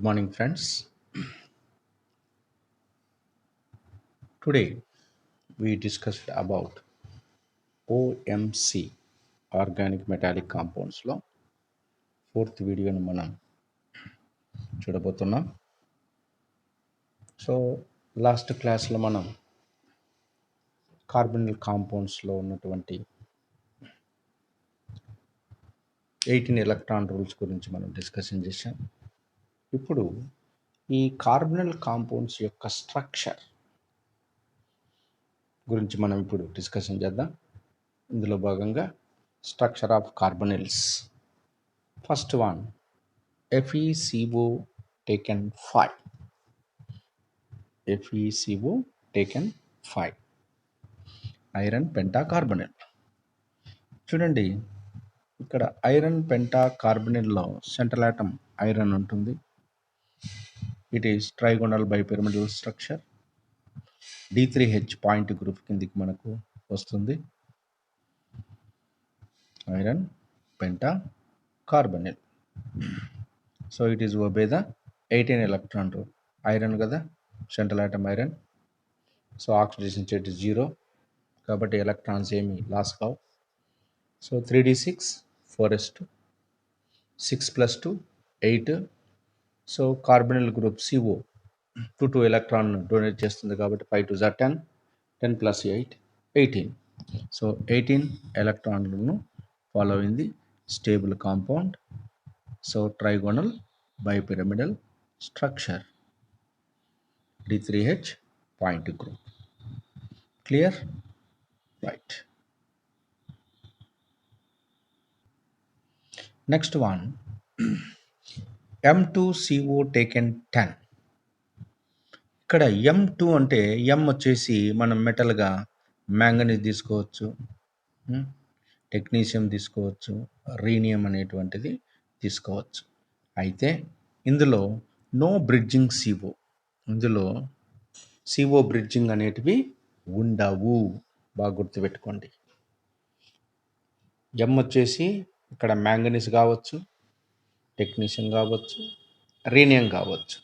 morning, friends. Today we discussed about OMC, Organic Metallic Compounds లో fourth వీడియోని మనం చూడబోతున్నాం. సో లాస్ట్ క్లాస్లో మనం కార్బనిల్ కాంపౌండ్స్లో ఉన్నటువంటి 18 ఎలక్ట్రాన్ రూల్స్ గురించి మనం డిస్కషన్ చేశాం. ఇప్పుడు ఈ కార్బనిల్ కాంపౌండ్స్ యొక్క స్ట్రక్చర్ గురించి మనం ఇప్పుడు డిస్కషన్ చేద్దాం. ఇందులో భాగంగా structure of carbonyls. First one FeCO taken 5. FeCO taken 5. Iron pentacarbonyl. చూడండి, ఇక్కడ ఐరన్ పెంటాకార్బనిల్లో సెంట్రల్ ఆటమ్ ఐరన్ ఉంటుంది. It is trigonal bipyramidal structure. D3H point group కిందికి మనకు వస్తుంది. Iron pentacarbonyl. So it is obey the 18 electron rule. Iron కదా, central atom iron. So oxidation state 0, కాబట్టి electrons ఏమి లాస్ కావు. So 3d6 4s2 6 + 2 8. So carbonyl group CO 2 electron donate చేస్తుంది, కాబట్టి 5 2 10, 10 + 8 18. So 18 ఎలక్ట్రాన్లను ఫాలో అయింది stable compound. So trigonal bipyramidal structure, D3H point group. Clear? Right. Next one M2CO taken 10. ఇక్కడ M2 అంటే M వచ్చేసి మనం మెటల్గా మ్యాంగనీస్ తీసుకోవచ్చు, టెక్నీషియం తీసుకోవచ్చు, రీనియం అనేటువంటిది తీసుకోవచ్చు. అయితే ఇందులో నో బ్రిడ్జింగ్ CO, ఇందులో CO బ్రిడ్జింగ్ అనేటివి ఉండవు. బాగా గుర్తుపెట్టుకోండి. M వచ్చేసి ఇక్కడ మ్యాంగనీస్ కావచ్చు, టెక్నీషియం కావచ్చు, రీనియం కావచ్చు.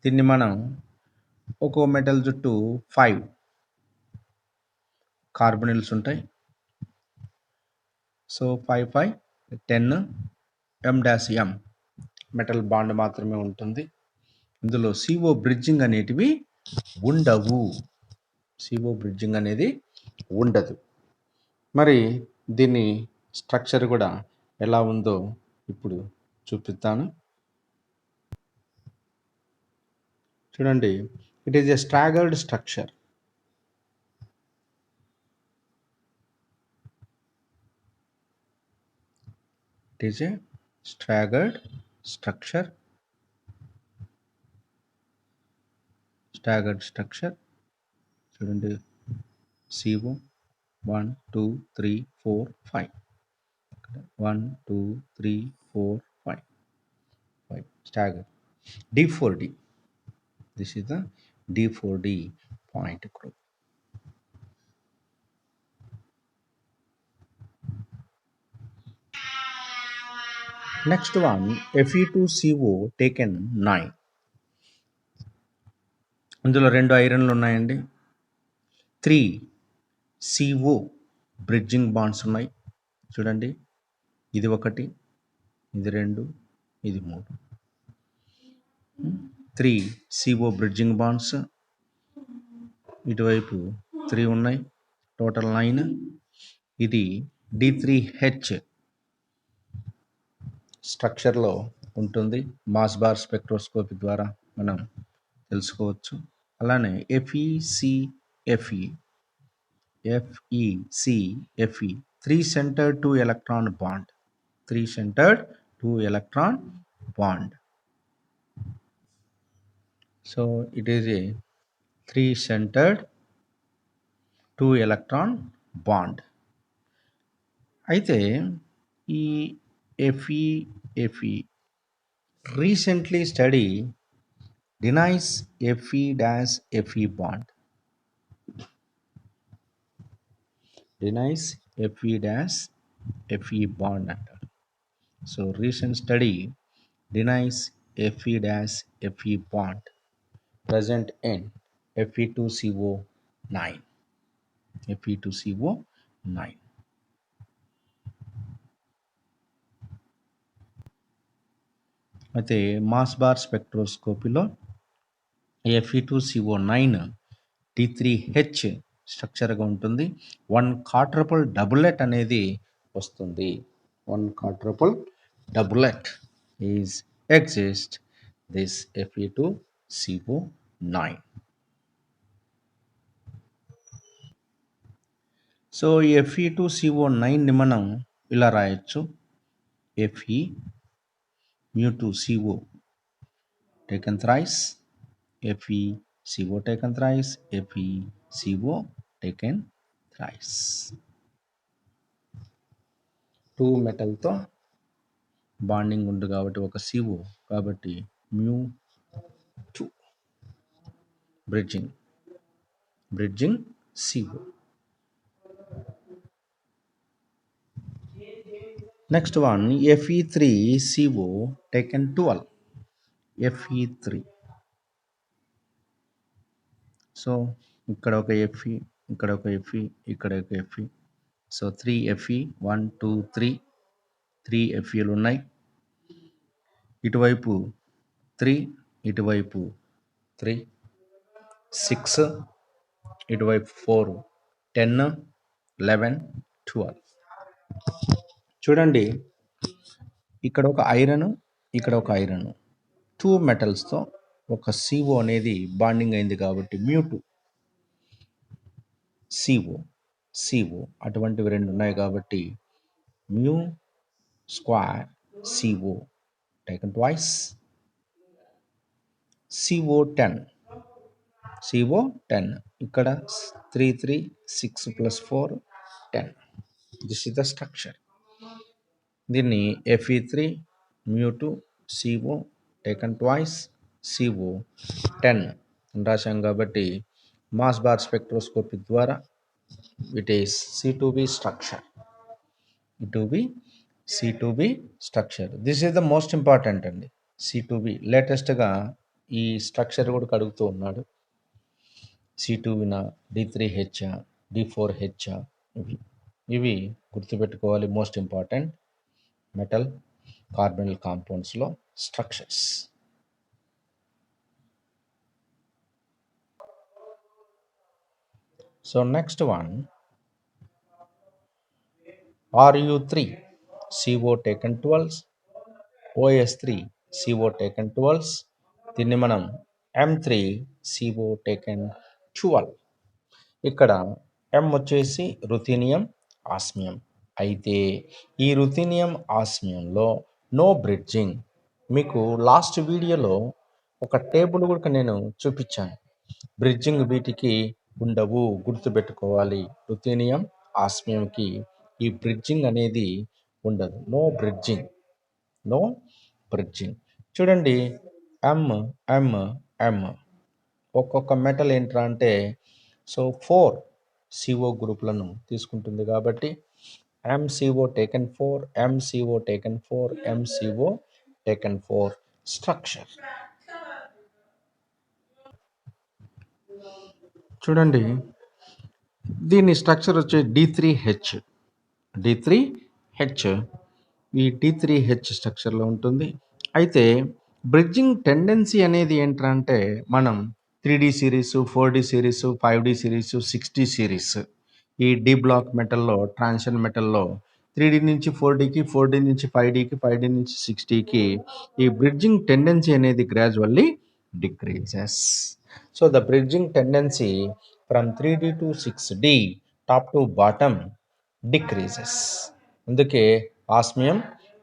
దీన్ని మనం ఒక్కో మెటల్ చుట్టూ 5 కార్బనిల్స్ ఉంటాయి. సో 5 5 10 M' మెటల్ బాండ్ మాత్రమే ఉంటుంది. ఇందులో CO బ్రిడ్జింగ్ అనేటివి ఉండవు. CO బ్రిడ్జింగ్ అనేది ఉండదు. మరి దీని స్ట్రక్చర్ కూడా ఎలా ఉందో ఇప్పుడు చూపిస్తాను. చూడండి, it is a staggered structure. It is a staggered structure. చూడండి, CO 1 2 3 4 5, 1 2 3 4 5 5 staggered. D4D, this is the D4D point group. Next one Fe2CO taken 9. ఇందులో 2 ఐరన్లు ఉన్నాయండి. 3 CO బ్రిడ్జింగ్ బాండ్స్ ఉన్నాయి. చూడండి, ఇది 1, ఇది 2, ఇది 3. 3 CO బ్రిడ్జింగ్ బాండ్స్. ఇటువైపు 3 ఉన్నాయి, టోటల్ 9. ఇది D3H స్ట్రక్చర్లో ఉంటుంది. మాస్ బార్ స్పెక్ట్రోస్కోపీ ద్వారా మనం తెలుసుకోవచ్చు. అలానే FeCFe 3 centered 2 electron bond. 3 centered 2 electron bond. So it is a 3 centered 2 electron bond. అయితే ఈ Fe recently study denies Fe-Fe bond. Denies Fe-Fe bond అంటారు. So recent study denies Fe dash Fe bond present in Fe2CO9. Fe2CO9. అయితే mass bar స్పెక్ట్రోస్కోపీలో Fe2CO9 T3H స్ట్రక్చర్గా ఉంటుంది. 1 quadruple doublet అనేది వస్తుంది. 1 quadruple doublet is exist this Fe2CO9. So ఈ Fe2CO9ని మనం ఇలా రాయొచ్చు. Fe mu2CO taken thrice, FeCO taken thrice, FeCO taken thrice. 2 మెటల్తో bonding ఉంది కాబట్టి ఒక CO కాబట్టి mu2 bridging CO. Next one Fe3CO taken 12. Fe3. So ఇక్కడ ఒక Fe, ఇక్కడ ఒక Fe, ఇక్కడ ఒక Fe. సో 3 Fe 1 2 3 3 Feలు ఉన్నాయి. ఇటువైపు 3, ఇటువైపు 3 6, ఇటువైపు 4 10 11 12. చూడండి, ఇక్కడ ఒక ఐరన్, ఇక్కడ ఒక ఐరన్, 2 మెటల్స్తో ఒక CO అనేది బాండింగ్ అయింది కాబట్టి mu2 CO అటువంటివి 2 ఉన్నాయి కాబట్టి mu square CO taken twice, CO10 ఇక్కడ 3 3 6 plus 4 10. This is the structure. దీన్ని Fe3 mu2 CO taken twice, CO10 రాశాం కాబట్టి మాస్ బార్ స్పెక్ట్రోస్కోపీ ద్వారా it is C2B structure. C2B structure. This is the most important అండి. C2B లేటెస్ట్గా ఈ structure కూడా అడుగుతూ ఉన్నాడు. C2నా D3H D4H ఇవి గుర్తుపెట్టుకోవాలి. మోస్ట్ ఇంపార్టెంట్ మెటల్ కార్బనల్ కాంపౌండ్స్లో structures. So next one Ru3 CO taken 12, OS3 CO taken 12. దీన్ని మనం M3 CO taken 12. ఇక్కడ M వచ్చేసి రుథీనియం ఆస్మియం. అయితే ఈ రుథీనియం ఆస్మియంలో నో బ్రిడ్జింగ్. మీకు లాస్ట్ వీడియోలో ఒక టేబుల్ కూడా నేను చూపించాను. బ్రిడ్జింగ్ వీటికి ఉండవు, గుర్తుపెట్టుకోవాలి. రుథీనియం ఆస్మియంకి ఈ బ్రిడ్జింగ్ అనేది ఉండదు. No bridging. చూడండి, M ఒక్కొక్క మెటల్ ఏంట్రా అంటే సో 4 CO గ్రూప్లను తీసుకుంటుంది కాబట్టి MCO taken 4, MCO taken 4, MCO taken 4 structure. చూడండి, దీని స్ట్రక్చర్ వచ్చే D3H. ఈ D3H స్ట్రక్చర్లో ఉంటుంది. అయితే బ్రిడ్జింగ్ టెండెన్సీ అనేది ఏంటంటే మనం 3D series, 4D series, 5D series, 6D series, ఈ డి బ్లాక్ మెటల్లో, ట్రాన్సిషన్ మెటల్లో 3D నుంచి 4Dకి, 4D నుంచి 5Dకి, 5D నుంచి 6Dకి ఈ బ్రిడ్జింగ్ టెండెన్సీ అనేది gradually decreases. So the bridging tendency from 3D to 6D top to bottom decreases. అందుకే ఆస్మియం,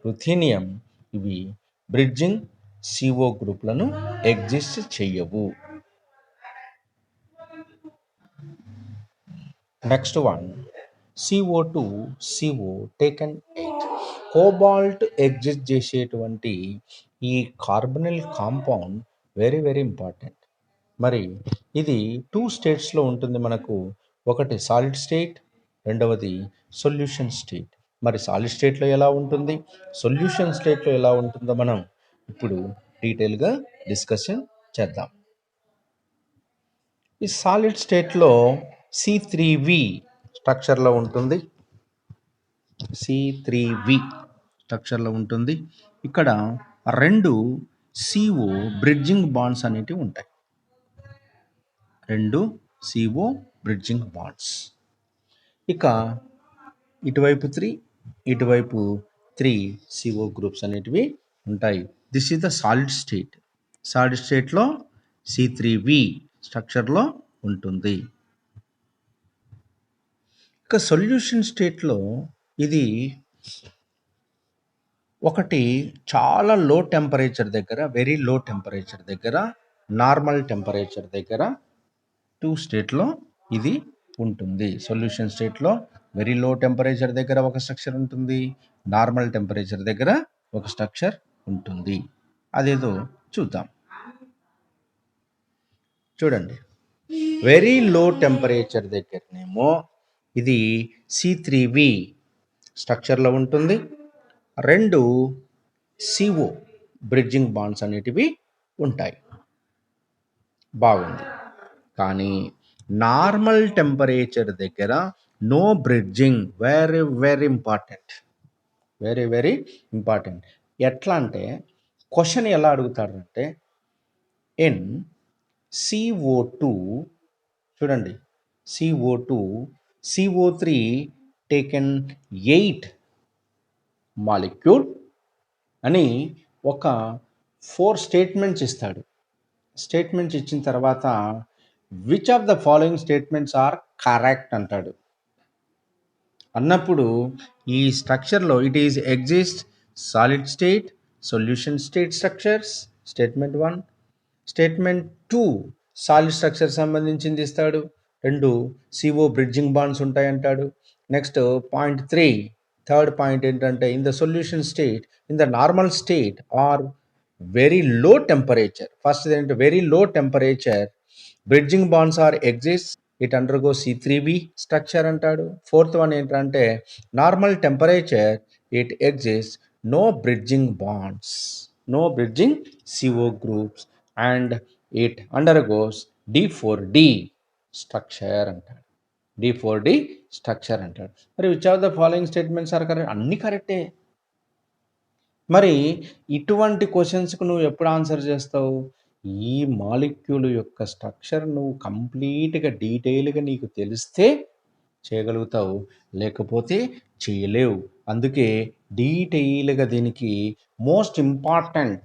రుథీనియం ఇవి bridging CO గ్రూప్లను ఎగ్జిస్ట్ చెయ్యవు. Next one CO2 CO taken 8. Cobalt exist చేసేటువంటి ఈ carbonyl compound very very important. మరి ఇది 2 స్టేట్స్లో ఉంటుంది మనకు. ఒకటి సాలిడ్ స్టేట్, రెండవది సొల్యూషన్ స్టేట్. మరి సాలిడ్ స్టేట్లో ఎలా ఉంటుంది, సొల్యూషన్ స్టేట్లో ఎలా ఉంటుందో మనం ఇప్పుడు డీటెయిల్గా డిస్కషన్ చేద్దాం. ఈ సాలిడ్ స్టేట్లో C3V స్ట్రక్చర్లో ఉంటుంది. C3V స్ట్రక్చర్లో ఉంటుంది. ఇక్కడ 2 CO బ్రిడ్జింగ్ బాండ్స్ అనేటివి ఉంటాయి. 2 CO బ్రిడ్జింగ్ బాండ్స్. ఇక ఇటువైపు 3, ఇటువైపు 3 CO గ్రూప్స్ అనేటివి ఉంటాయి. This is the solid state. Solid స్టేట్లో C3V స్ట్రక్చర్లో ఉంటుంది. ఇక సొల్యూషన్ స్టేట్లో ఇది ఒకటి చాలా లో టెంపరేచర్ దగ్గర, వెరీ లో టెంపరేచర్ దగ్గర, నార్మల్ టెంపరేచర్ దగ్గర 2 స్టేట్లో ఇది ఉంటుంది. సొల్యూషన్ స్టేట్లో వెరీ లో టెంపరేచర్ దగ్గర ఒక స్ట్రక్చర్ ఉంటుంది, నార్మల్ టెంపరేచర్ దగ్గర ఒక స్ట్రక్చర్ ఉంటుంది. అదేదో చూద్దాం. చూడండి, వెరీ లో టెంపరేచర్ దగ్గరనేమో ఇది C3V స్ట్రక్చర్లో ఉంటుంది. 2 CO బ్రిడ్జింగ్ బాండ్స్ అనేటివి ఉంటాయి. బాగుంది. కానీ నార్మల్ టెంపరేచర్ దగ్గర no bridging. Very very important, very very important. ఎట్లా అంటే క్వశ్చన్ ఎలా అడుగుతాడంటే ఇన్ CO2, చూడండి, CO2 CO3 టేకెన్ 8 మాలిక్యూల్ అని ఒక 4 స్టేట్మెంట్స్ ఇస్తాడు. స్టేట్మెంట్స్ ఇచ్చిన తర్వాత which of the following statements are correct అంటాడు. అన్నప్పుడు ఈ స్ట్రక్చర్లో it is exist solid state, solution state structures, statement 1. Statement 2 solid structure సంబంధించింది ఇస్తాడు. 2 CO బ్రిడ్జింగ్ బాండ్స్ ఉంటాయి అంటాడు. నెక్స్ట్ పాయింట్ 3, థర్డ్ పాయింట్ ఏంటంటే in the solution state, in the normal state or very low temperature. First ఏంటంటే very low temperature bridging bonds are exist, it undergo C3V structure అంటాడు. Fourth one ఏంటంటే normal temperature it exist, no bridging bonds, no bridging CO groups and it undergoes D4D structure అంటాడు. D4D structure అంటాడు. మరి which of the following statements are correct? అన్నీ కరెక్టే. మరి ఇటువంటి క్వశ్చన్స్కు నువ్వు ఎప్పుడు ఆన్సర్ చేస్తావు? ఈ మాలిక్యూల్ యొక్క స్ట్రక్చర్ నువ్వు కంప్లీట్గా డీటెయిల్గా నీకు తెలిస్తే చేయగలుగుతావు, లేకపోతే చేయలేవు. అందుకే డీటెయిల్గా దీనికి మోస్ట్ ఇంపార్టెంట్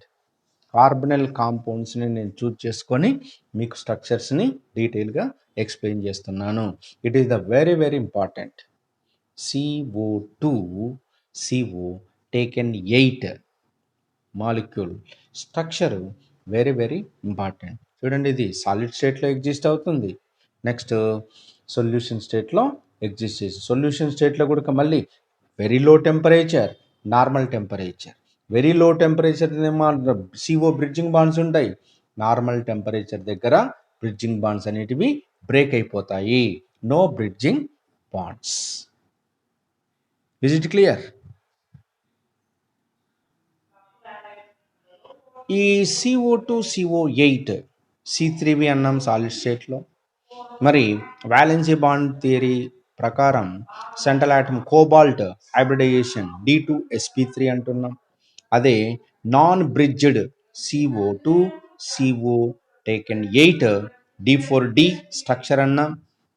కార్బనల్ కాంపౌండ్స్ని నేను చూజ్ చేసుకొని మీకు స్ట్రక్చర్స్ని డీటెయిల్గా ఎక్స్ప్లెయిన్ చేస్తున్నాను. It is the very very important. CO2 CO taken 8 molecule structure very very important. చూడండి, ఇది సాలిడ్ స్టేట్లో ఎగ్జిస్ట్ అవుతుంది. నెక్స్ట్ సొల్యూషన్ స్టేట్లో ఎగ్జిస్ట్ చేసి, సొల్యూషన్ స్టేట్లో కూడా మళ్ళీ very low temperature, normal temperature. Very low temperature CO bridging bonds ఉంటాయి. నార్మల్ టెంపరేచర్ దగ్గర బ్రిడ్జింగ్ బాండ్స్ అనేటివి బ్రేక్ అయిపోతాయి. No bridging bonds. Is it clear? ఈ CO2 CO8 C3V అన్నాం సాలిడ్ స్టేట్లో. మరి వ్యాలెన్సీ బాండ్ థియరీ ప్రకారం central atom cobalt hybridisation D2sp3 అంటున్నాం. అదే non bridged CO2 CO taken 8 D4D structure అన్నాం.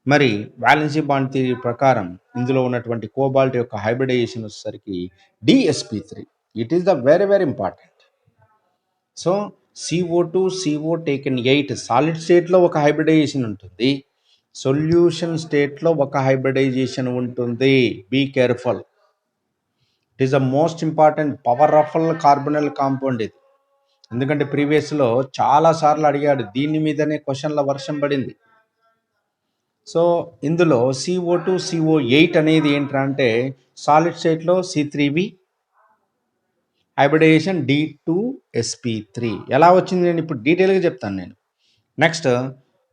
మరి వ్యాలెన్సీ బాండ్ థియరీ ప్రకారం ఇందులో ఉన్నటువంటి కోబాల్ట్ యొక్క హైబ్రిడైజేషన్ వచ్చేసరికి DsP3. It is the very very important. So CO2 CO taken 8 solid స్టేట్లో ఒక హైబ్రిడైజేషన్ ఉంటుంది, సొల్యూషన్ స్టేట్లో ఒక హైబ్రిడైజేషన్ ఉంటుంది. Be careful. It is the most important powerful carbonyl compound ఇది. ఎందుకంటే ప్రీవియస్లో చాలాసార్లు అడిగాడు, దీని మీదనే క్వశ్చన్ల వర్షం పడింది. సో ఇందులో CO2 CO8 అనేది ఏంటంటే సాలిడ్ స్టేట్లో C3V హైబ్రిడైజేషన్ D2sp3 ఎలా వచ్చింది నేను ఇప్పుడు డీటెయిల్గా చెప్తాను నేను. నెక్స్ట్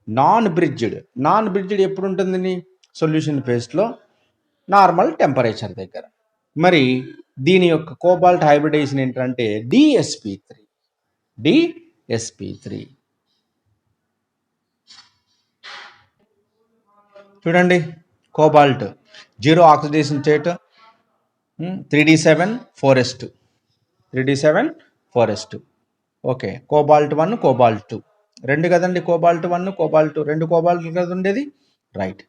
నాన్ బ్రిడ్జ్డ్ ఎప్పుడు ఉంటుంది? సొల్యూషన్ ఫేజ్లో నార్మల్ టెంపరేచర్ దగ్గర. మరి దీని యొక్క కోబాల్ట్ హైబ్రిడైజేషన్ ఏంటంటే DsP3. DsP3. చూడండి, cobalt 0 oxidation state, 3d7 4s2, 3d7 4s2. Okay, cobalt 1 cobalt 2 రెండు కదండి, కోబాల్ట్ 1 కోబాల్ట్ 2 రెండు కోబాల్ట్ కదా ఉండేది, రైట్.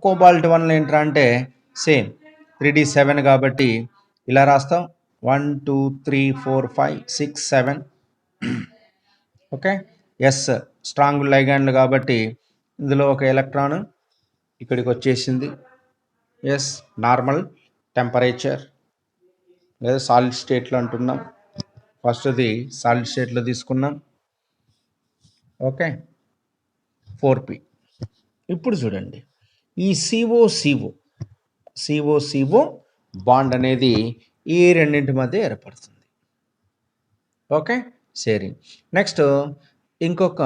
కోబాల్ట్ 1 ఏంట్రా అంటే సేమ్ 3d7 కాబట్టి ఇలా రాస్తాం 1 2 3 4 5 6 7. ఓకే, ఎస్ స్ట్రాంగ్ లైగాండ్లు కాబట్టి ఇందులో ఒక ఎలక్ట్రాన్ ఇక్కడికి వచ్చేసింది. ఎస్ నార్మల్ టెంపరేచర్ లేదా సాలిడ్ స్టేట్లో అంటున్నాం. ఫస్ట్ది సాలిడ్ స్టేట్లో తీసుకున్నాం. Okay, 4p. ఇప్పుడు చూడండి, ఈ CO బాండ్ అనేది ఈ రెండింటి మధ్య ఏర్పడుతుంది. Okay, sharing. నెక్స్ట్ ఇంకొక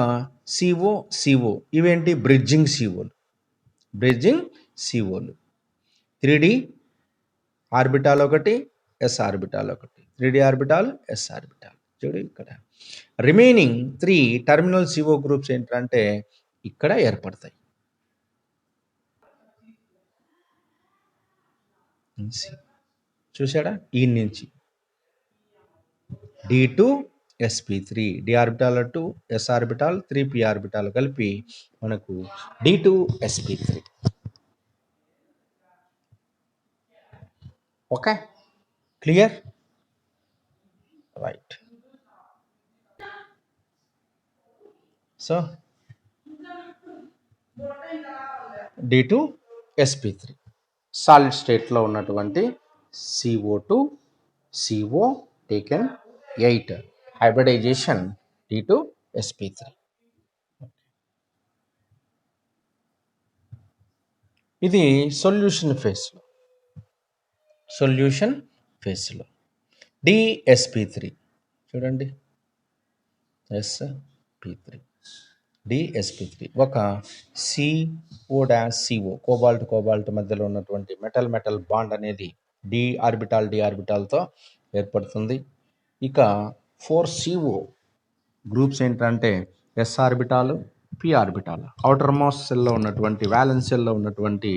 CO ఇవేంటి, బ్రిడ్జింగ్ సిఓలు 3d ఆర్బిటాల్ ఒకటి, ఎస్ ఆర్బిటాల్ ఒకటి, 3d ఆర్బిటాల్, ఎస్ ఆర్బిటాల్. చూడు ఇక్కడ రిమైనింగ్ 3 టర్మినల్ CO గ్రూప్స్ ఏంటంటే ఇక్కడ ఏర్పడతాయి. చూసాడా, ఈ నుంచి D2sp3, d orbital 2, s orbital 3p orbital కలిపి మనకు D2sp3. Okay, clear, right. So D2sp3 solid స్టేట్లో ఉన్నటువంటి CO2 CO taken 8 hybridisation D2sp3. ఇది సొల్యూషన్ ఫేస్లో DsP3 చూడండి, sp3 DsP3 ఒక CO కోబాల్ట్ మధ్యలో ఉన్నటువంటి మెటల్ బాండ్ అనేది d ఆర్బిటాల్తో ఏర్పడుతుంది. ఇక 4 CO గ్రూప్స్ ఏంటంటే s orbital, p orbital, outer most సెల్లో ఉన్నటువంటి వ్యాలెన్స్ సెల్లో ఉన్నటువంటి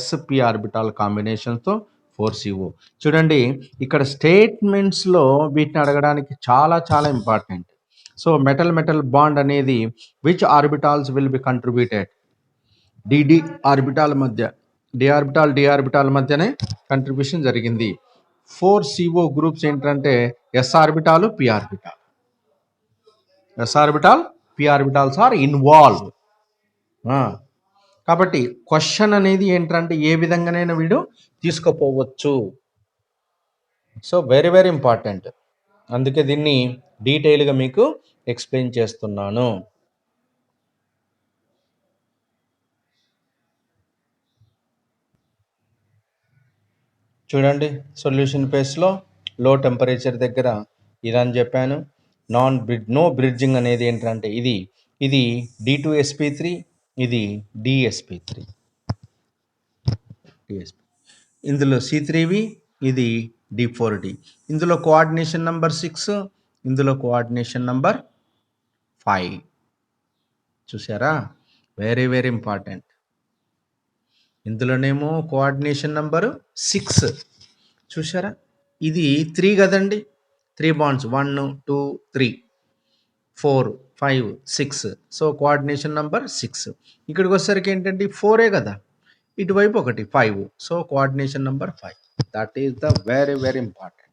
sp ఆర్బిటాల్ కాంబినేషన్తో 4 CO. చూడండి, ఇక్కడ స్టేట్మెంట్స్లో వీటిని అడగడానికి చాలా ఇంపార్టెంట్. సో మెటల్ బాండ్ అనేది which orbitals will be contributed, dd orbital మధ్య, d ఆర్బిటాల్ మధ్యనే కంట్రిబ్యూషన్ జరిగింది. 4 CO గ్రూప్స్ ఏంటంటే s orbital, p orbitals are involve. కాబట్టి క్వశ్చన్ అనేది ఏంటంటే ఏ విధంగానైనా వీడు తీసుకుపోవచ్చు. సో వెరీ ఇంపార్టెంట్, అందుకే దీన్ని డీటెయిల్గా మీకు ఎక్స్ప్లెయిన్ చేస్తున్నాను. చూడండి, సొల్యూషన్ ఫేస్లో లో టెంపరేచర్ దగ్గర ఇదని చెప్పాను. నో బ్రిడ్జింగ్ అనేది ఏంటంటే ఇది D2sp3, ఇది DsP3. ఇందులో C3v, ఇది D4d. ఇందులో కోఆర్డినేషన్ నెంబర్ 6, ఇందులో కోఆర్డినేషన్ నెంబర్ 5. చూసారా, వెరీ ఇంపార్టెంట్. ఇందులోనేమో కోఆర్డినేషన్ నెంబరు 6 చూసారా, ఇది 3 కదండి, 3 బాండ్స్ 1 2 3 4 5 6. So coordination number 6. ఇక్కడికి వచ్చేసరికి ఏంటంటే 4 కదా, ఇటువైపు ఒకటి 5. So coordination number 5. That is the very important.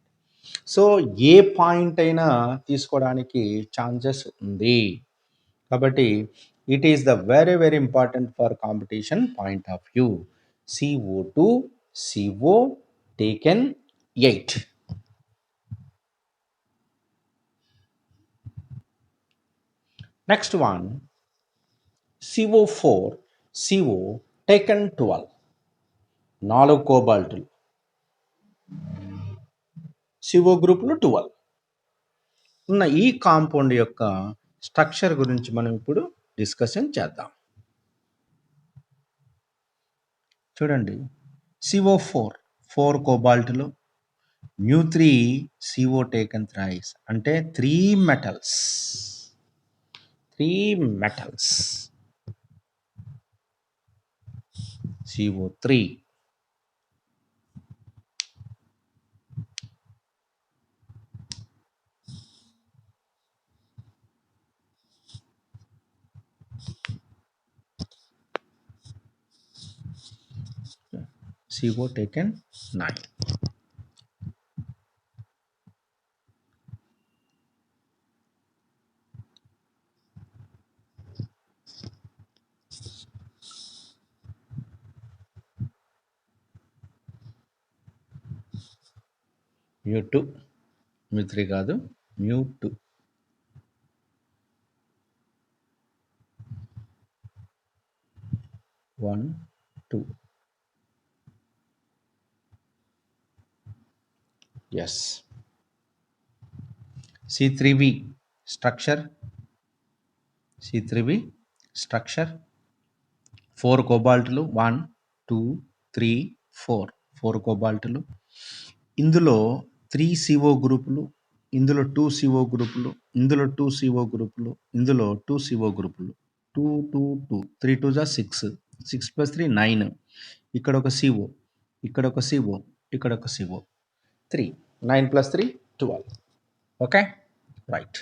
So A point అయినా తీసుకోవడానికి ఛాన్సెస్ ఉంది. కాబట్టి it is the very important for competition point of view. CO2 CO taken 8. Next one, CO4 CO taken 12. 4 కోబాల్టులు, CO గ్రూపులు 12 ఉన్న ఈ compound యొక్క structure గురించి మనం ఇప్పుడు డిస్కషన్ చేద్దాం. చూడండి, CO4 4 కోబాల్టులు, mu3 CO taken thrice అంటే 3 metals CO3 CO taken 9. mu2 mu3 కాదు mu2 1 2 yes C3b structure 4 కోబాల్ట్లు 1 2 3 4 కోబాల్ట్లు ఇందులో 3 CO గ్రూపులు ఇందులో 2 CO గ్రూపులు ఇందులో 2 CO గ్రూపులు ఇందులో 2 CO గ్రూపులు 2 2 2 3 2 జా 6 6 ప్లస్ 3 9 ఇక్కడ ఒక CO ఇక్కడ ఒక CO ఇక్కడ ఒక CO 3 9 plus 3 12 okay right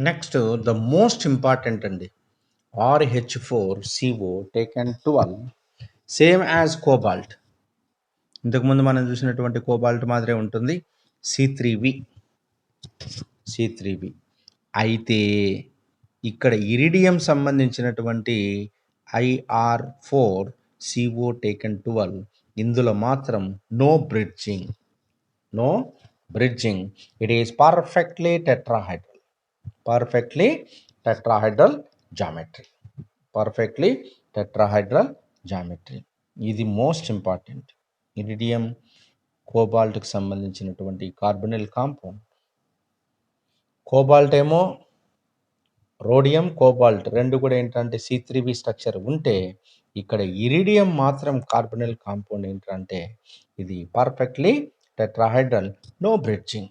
next the most important అండి RH4CO taken 12 same as cobalt ఇంతకుముందు మనం చూసినటువంటి కోబాల్ట్ మాదిరే ఉంటుంది C3b అయితే ఇక్కడ ఇరిడియం సంబంధించినటువంటి IR4CO టేకెన్ 12 ఇందులో మాత్రం no bridging it is perfectly tetrahedral geometry ఇది మోస్ట్ ఇంపార్టెంట్ ఇరిడియం కోబాల్ట్కి సంబంధించినటువంటి కార్బొనిల్ కాంపౌండ్ కోబాల్ట్ ఏమో రోడియం కోబాల్ట్ రెండు కూడా ఏంటంటే C3b స్ట్రక్చర్ ఉంటే ఇక్కడ ఇరిడియం మాత్రం కార్బొనిల్ కాంపౌండ్ ఏంటంటే ఇది పర్ఫెక్ట్లీ టెట్రాహైడ్రల్ నో బ్రిడ్జింగ్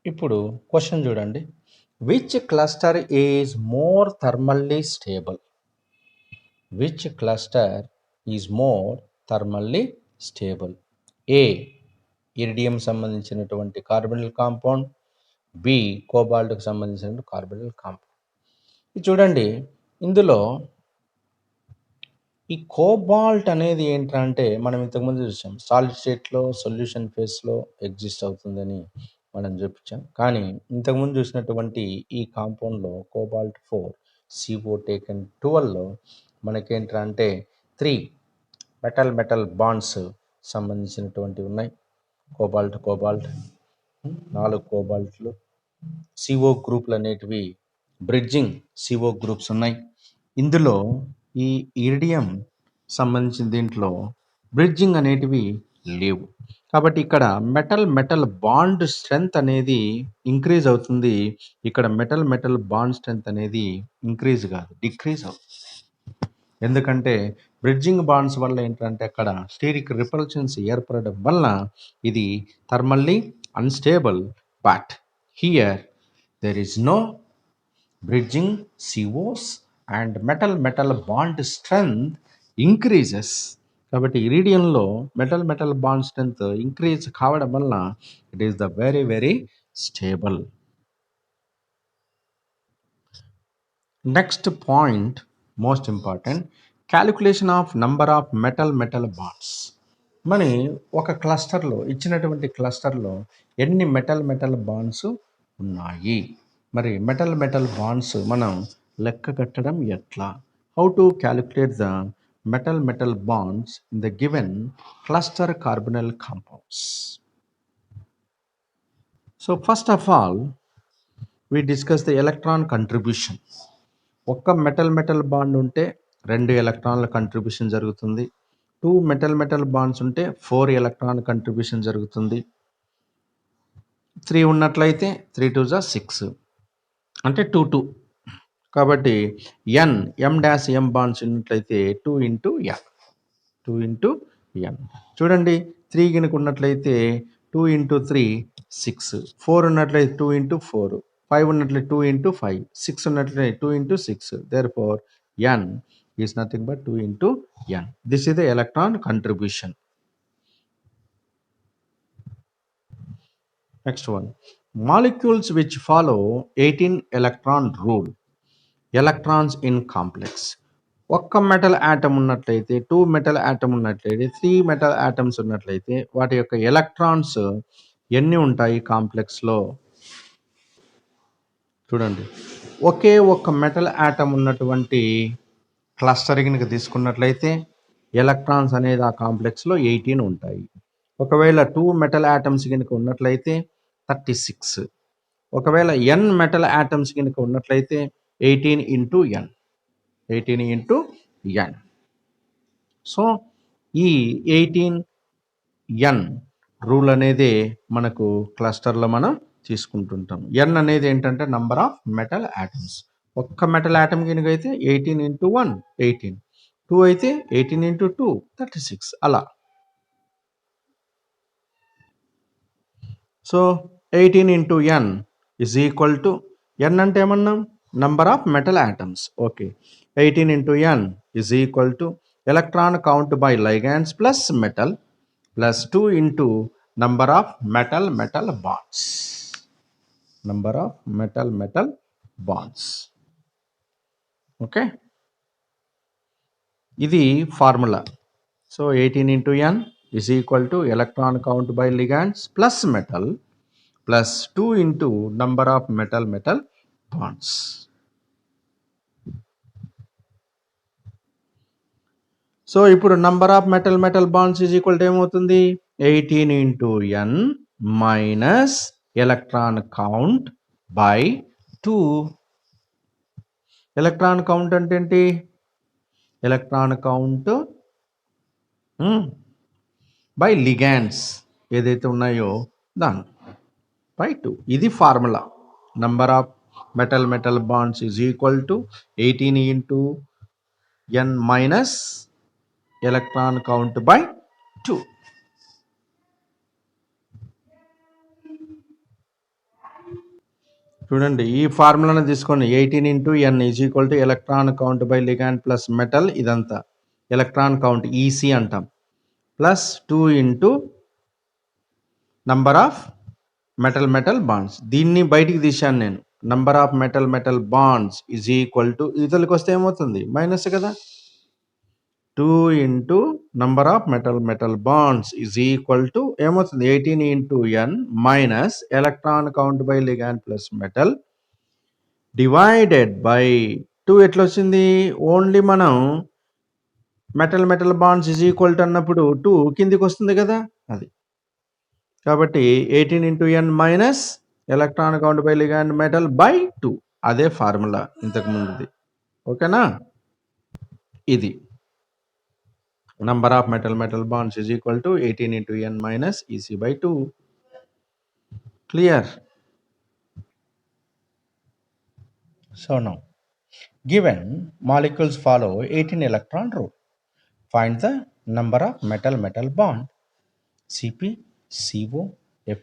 ఇప్పుడు క్వశ్చన్ చూడండి which cluster is more thermally stable A iridium సంబంధించినటువంటి కార్బొనిల్ కాంపౌండ్ బి కోబాల్ట్కి సంబంధించినటువంటి కార్బొనిల్ కాంపౌండ్ ఇది చూడండి ఇందులో ఈ కోబాల్ట్ అనేది ఏంటంటే మనం ఇంతకుముందు చూసాం సాలిడ్ స్టేట్లో సొల్యూషన్ ఫేస్లో ఎగ్జిస్ట్ అవుతుందని మనం చెప్పించాం కానీ ఇంతకుముందు చూసినటువంటి ఈ కాంపౌండ్లో కోబాల్ట్ 4CO టేకెన్ 12లో మనకేంటంటే 3 మెటల్ బాండ్స్ సంబంధించినటువంటివి ఉన్నాయి కోబాల్ట్ 4 కోబాల్ట్లు CO గ్రూపులు అనేటివి బ్రిడ్జింగ్ CO గ్రూప్స్ ఉన్నాయి ఇందులో ఈ ఇరిడియం సంబంధించిన దీంట్లో బ్రిడ్జింగ్ అనేటివి లేవు కాబట్టి ఇక్కడ మెటల్ బాండ్ స్ట్రెంగ్త్ అనేది ఇంక్రీజ్ అవుతుంది ఇక్కడ మెటల్ బాండ్ స్ట్రెంగ్త్ అనేది ఇంక్రీజ్ కాదు డిక్రీజ్ అవుతుంది ఎందుకంటే బ్రిడ్జింగ్ బాండ్స్ వల్ల ఏంటంటే అక్కడ స్టీరిక్ రిపల్షన్స్ ఏర్పడడం వల్ల ఇది thermally unstable but here there is no bridging COs and metal bond strength increases కాబట్టి ఇరిడియంలో మెటల్ బాండ్ స్ట్రెంగ్త్ ఇంక్రీజ్ కావడం వల్ల it is the very stable. Next point most important calculation of number of metal bonds. మరి ఒక క్లస్టర్లో ఇచ్చినటువంటి క్లస్టర్లో ఎన్ని metal bonds ఉన్నాయి, మరి మెటల్ బాండ్స్ మనం లెక్క కట్టడం ఎట్లా? How to calculate the metal bonds in the given cluster carbonyl compounds. So first of all we discuss the electron contribution. ఒక్క మెటల్ బాండ్ ఉంటే 2 ఎలక్ట్రాన్ల కంట్రిబ్యూషన్ జరుగుతుంది. 2 మెటల్ బాండ్స్ ఉంటే 4 ఎలక్ట్రాన్ కంట్రిబ్యూషన్ జరుగుతుంది. 3 ఉన్నట్లయితే 3 2 6 అంటే 2 2. కాబట్టి ఎన్ ఎం డాష్ ఎం బాండ్స్ ఉన్నట్లయితే 2 ఇంటూ ఎన్ 2 ఇంటూ ఎన్. చూడండి 3 కనుక ఉన్నట్లయితే 2 ఇంటూ 3 6, 4 ఉన్నట్లయితే 2 ఇంటూ 4, 5 ఉన్నట్లయితే 2 ఇంటూ 5, 6 ఉన్నట్లయితే 2 into 6. Therefore n is nothing but 2 into n. This is the electron contribution. Next one, molecules which follow 18 electron rule, electrons in complex. ఒక్క మెటల్ ఆటమ్ ఉన్నట్లయితే 2 metal atom ఉన్నట్లయితే 3 metal atoms ఉన్నట్లయితే వాటి యొక్క electrons ఎన్ని ఉంటాయి కాంప్లెక్స్లో? చూడండి, ఒకే ఒక్క మెటల్ ఆటమ్ ఉన్నటువంటి క్లస్టర్ కనుక తీసుకున్నట్లయితే ఎలక్ట్రాన్స్ అనేది ఆ కాంప్లెక్స్లో 18 ఉంటాయి. ఒకవేళ 2 మెటల్ ఆటమ్స్ కనుక ఉన్నట్లయితే 36. ఒకవేళ n మెటల్ ఆటమ్స్ కనుక ఉన్నట్లయితే 18 into n, 18 into n. So ఈ 18n రూల్ అనేది మనకు క్లస్టర్లో మనం తీసుకుంటుంటాం. n అనేది ఏంటంటే నంబర్ ఆఫ్ మెటల్ ఆటమ్స్. ఒక్క మెటల్ ఆటమ్ కనుక అయితే 18 ఇంటూ 1 18, 2 అయితే 18 ఇంటూ 2 36 అలా. So 18 into n is equal to, n అంటే ఏమన్నాం? Number of metal atoms. Okay, 18 into n is equal to electron count by ligands plus metal plus 2 into number of metal bonds. Number of metal bonds. Okay, ఇది formula. So 18 into n is equal to electron count by ligands plus metal plus 2 into number of metal bonds. So ఇప్పుడు number of metal bonds is equal to ఏమవుతుంది? 18 into n minus electron count by 2. Electron count అంటే ఏంటి? Electron count by ligands ఏదైతే ఉన్నాయో దాన్ని by 2. ఇది formula. Number of metal bonds is equal to 18 into n minus electron count by 2. చూడండి, ఈ ఫార్ములాను తీసుకోండి. 18 into n is equal to electron count by ligand plus metal, ఇదంతా ఎలక్ట్రాన్ కౌంట్ ఈసీ అంటాం, plus 2 into number of metal bonds. దీన్ని బయటికి తీశాను నేను. Number of metal bonds is equal to, ఇతరులకు వస్తే ఏమవుతుంది? మైనస్ కదా. 2 into number of metal bonds is equal to ఏమవుతుంది? 18 into n minus electron count by ligand plus metal divided by 2. ఎట్లా వచ్చింది? ఓన్లీ మనం metal bonds is equal to అన్నప్పుడు 2 కిందికి వస్తుంది కదా, అది. కాబట్టి 18 into n minus electron count by ligand metal by 2. అదే ఫార్ములా ఇంతకు ముందుది. ఓకేనా? ఇది number of metal bonds is equal to 18 into n minus EC by 2. Clear? So now given molecules follow 18 electron rule. Find the number of metal bond. Cp, CO,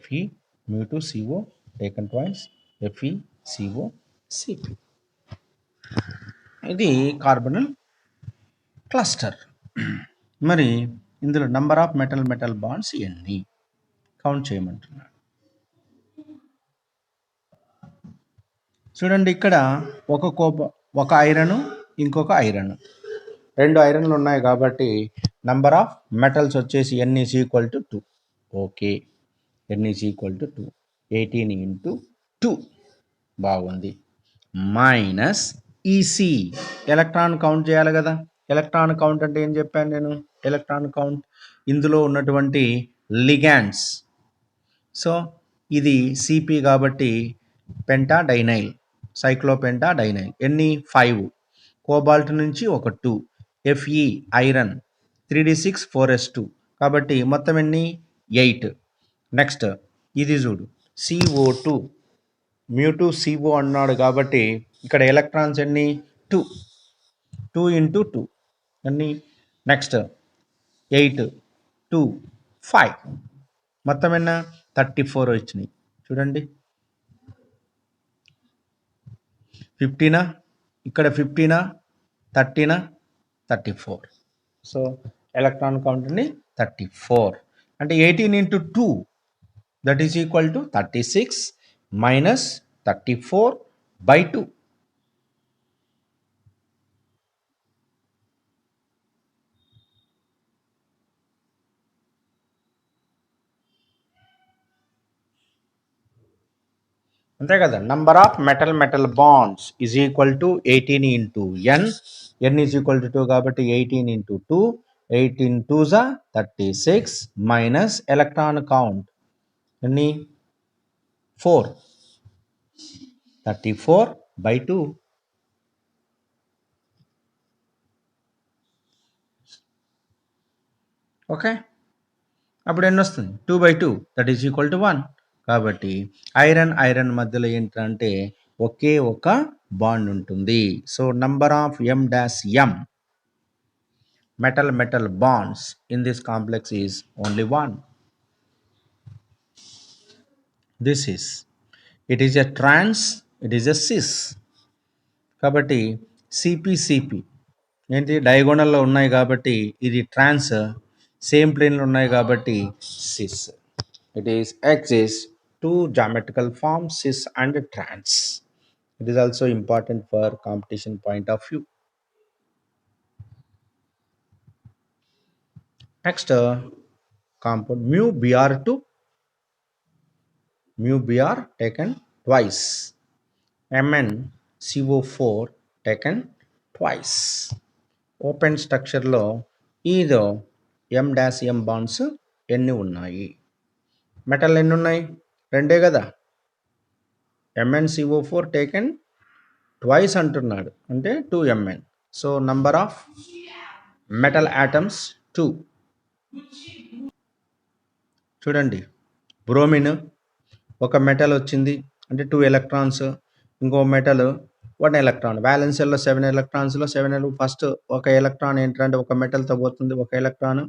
Fe, mu2 CO taken twice, Fe, CO, Cp. ఇది carbonyl cluster. మరి ఇందులో number of metal bonds ఎన్ని count చేయమంటున్నాడు. చూడండి, ఇక్కడ ఒక iron, ఇంకొక iron, 2 ఐరన్లు ఉన్నాయి కాబట్టి నంబర్ ఆఫ్ మెటల్స్ వచ్చేసి n is equal to 2. Okay, n is equal to 2. 18 into 2 బాగుంది. మైనస్ ఈసీ, ఎలక్ట్రాన్ కౌంట్ చేయాలి కదా. ఎలక్ట్రాన్ కౌంట్ అంటే ఏం చెప్పాను నేను? ఎలక్ట్రాన్ కౌంట్ ఇందులో ఉన్నటువంటి లిగాండ్స్. సో ఇది సిపి కాబట్టి పెంటాడైనైల్, సైక్లోపెంటాడైనైల్. ఎన్ని? 5. కోబాల్ట్ నుంచి ఒక 2. Fe ఐరన్ 3d6 4s2 కాబట్టి మొత్తం ఎన్ని? 8. నెక్స్ట్ ఇది చూడు, CO2 mu2 CO అన్నాడు కాబట్టి ఇక్కడ ఎలక్ట్రాన్స్ ఎన్ని 2 2 ఇంటూ 2 అన్ని నెక్స్ట్ 8 2 5 మొత్తం ఎన్న 34 వచ్చినాయి చూడండి 15 ఇక్కడ 15 13 34 సో ఎలక్ట్రాన్ కౌంట్ ని 34 అంటే 18 into 2 that is equal to 36 minus 34 by 2 అంతే కదా number of metal bonds is equal to 18 into n is equal to 2 కాబట్టి 18 ఇంటూ 2 18 2 36 మైనస్ ఎలక్ట్రాన్ కౌంట్ ఎన్ని 4 34 బై 2 ఓకే అప్పుడు ఎన్ని వస్తుంది 2 by 2 that is equal to 1 కాబట్టి ఐరన్ మధ్యలో ఏంటంటే ఒకే ఒక బాండ్ ఉంటుంది so number of m metal bonds in this complex is only one. This is it is a trans, it is a cis కాబట్టి CP ఏంటి డయాగోనల్లో ఉన్నాయి కాబట్టి ఇది ట్రాన్స్ సేమ్ ప్లేన్లో ఉన్నాయి కాబట్టి sys it is exists two geometrical forms cis and trans. It is also important for competition point of view. Next compound mu Br taken twice, MnCO4 taken twice. Open structure లో either m bonds ఎన్ని ఉన్నాయి metal ఎన్ని ఉన్నాయి రెండే కదా MnCO4 taken twice అంటున్నాడు అంటే 2Mn so number of metal atoms 2 చూడండి బ్రోమిన్ ఒక మెటల్ వచ్చింది అంటే 2 ఎలక్ట్రాన్స్ ఇంకో మెటల్ 1 ఎలక్ట్రాన్ వ్యాలెన్స్ షెల్లో 7 ఎలక్ట్రాన్స్లో 7 ఫస్ట్ ఒక ఎలక్ట్రాన్ ఏంటంటే ఒక మెటల్తో పోతుంది ఒక ఎలక్ట్రాన్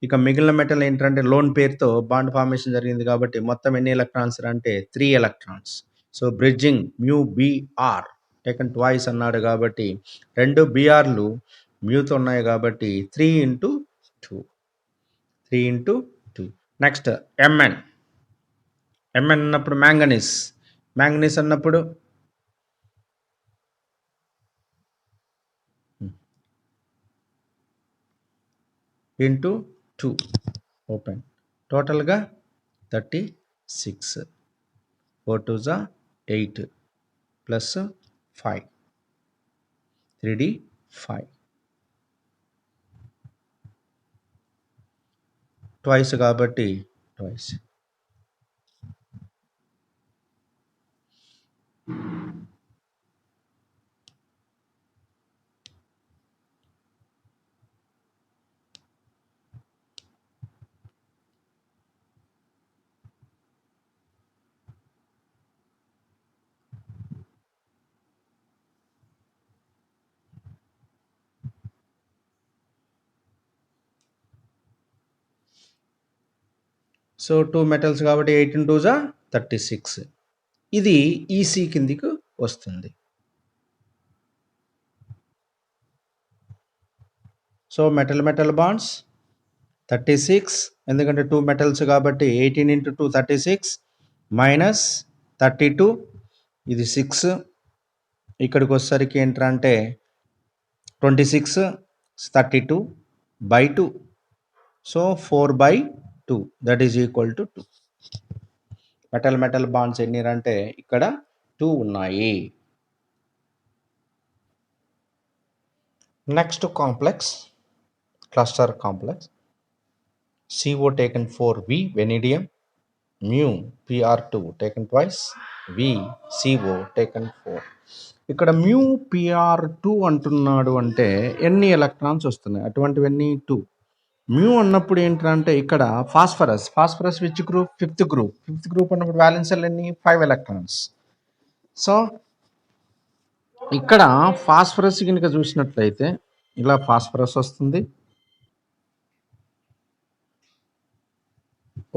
ఇక మిగిలిన మెటల్ ఏంటంటే లోన్ పేరుతో బాండ్ ఫార్మేషన్ జరిగింది కాబట్టి మొత్తం ఎన్ని ఎలక్ట్రాన్స్ అంటే 3 electrons so bridging mu BR taken twice అన్నాడు కాబట్టి 2 BRలు మ్యూతో ఉన్నాయి కాబట్టి 3 ఇంటూ 2 నెక్స్ట్ Mn అన్నప్పుడు మ్యాంగనీస్ అన్నప్పుడు ఇంటూ 2 ఓపెన్ టోటల్గా 36 4 2 8 ప్లస్ 5 3D 5 ట్వైస్ కాబట్టి ట్వైస్ సో 2 మెటల్స్ కాబట్టి 8 2 36 ఇది ఈసీ కిందికి వస్తుంది సో మెటల్ బాండ్స్ 36 ఎందుకంటే 2 మెటల్స్ కాబట్టి 18 ఇంటూ 2 36 మైనస్ 32 ఇది 6 ఇక్కడికి వచ్చేసరికి ఏంటంటే 26 32 by 2 so 4 by 2 that is equal to 2 metal bonds ఎన్ని అంటే ఇక్కడ 2 ఉన్నాయి next complex cluster complex CO taken 4 V vanadium mu PR2 taken twice V CO taken 4 ఇక్కడ mu PR2 అంటున్నాడు అంటే ఎన్ని ఎలక్ట్రాన్స్ వస్తున్నాయి అటువంటివన్నీ 2 mu అన్నప్పుడు ఏంటంటే ఇక్కడ phosphorus which group fifth group అన్నప్పుడు వ్యాలెన్స్ ఎన్ని 5 ఎలక్ట్రాన్స్ సో ఇక్కడ ఫాస్ఫరస్ కనుక చూసినట్లయితే ఇలా ఫాస్ఫరస్ వస్తుంది.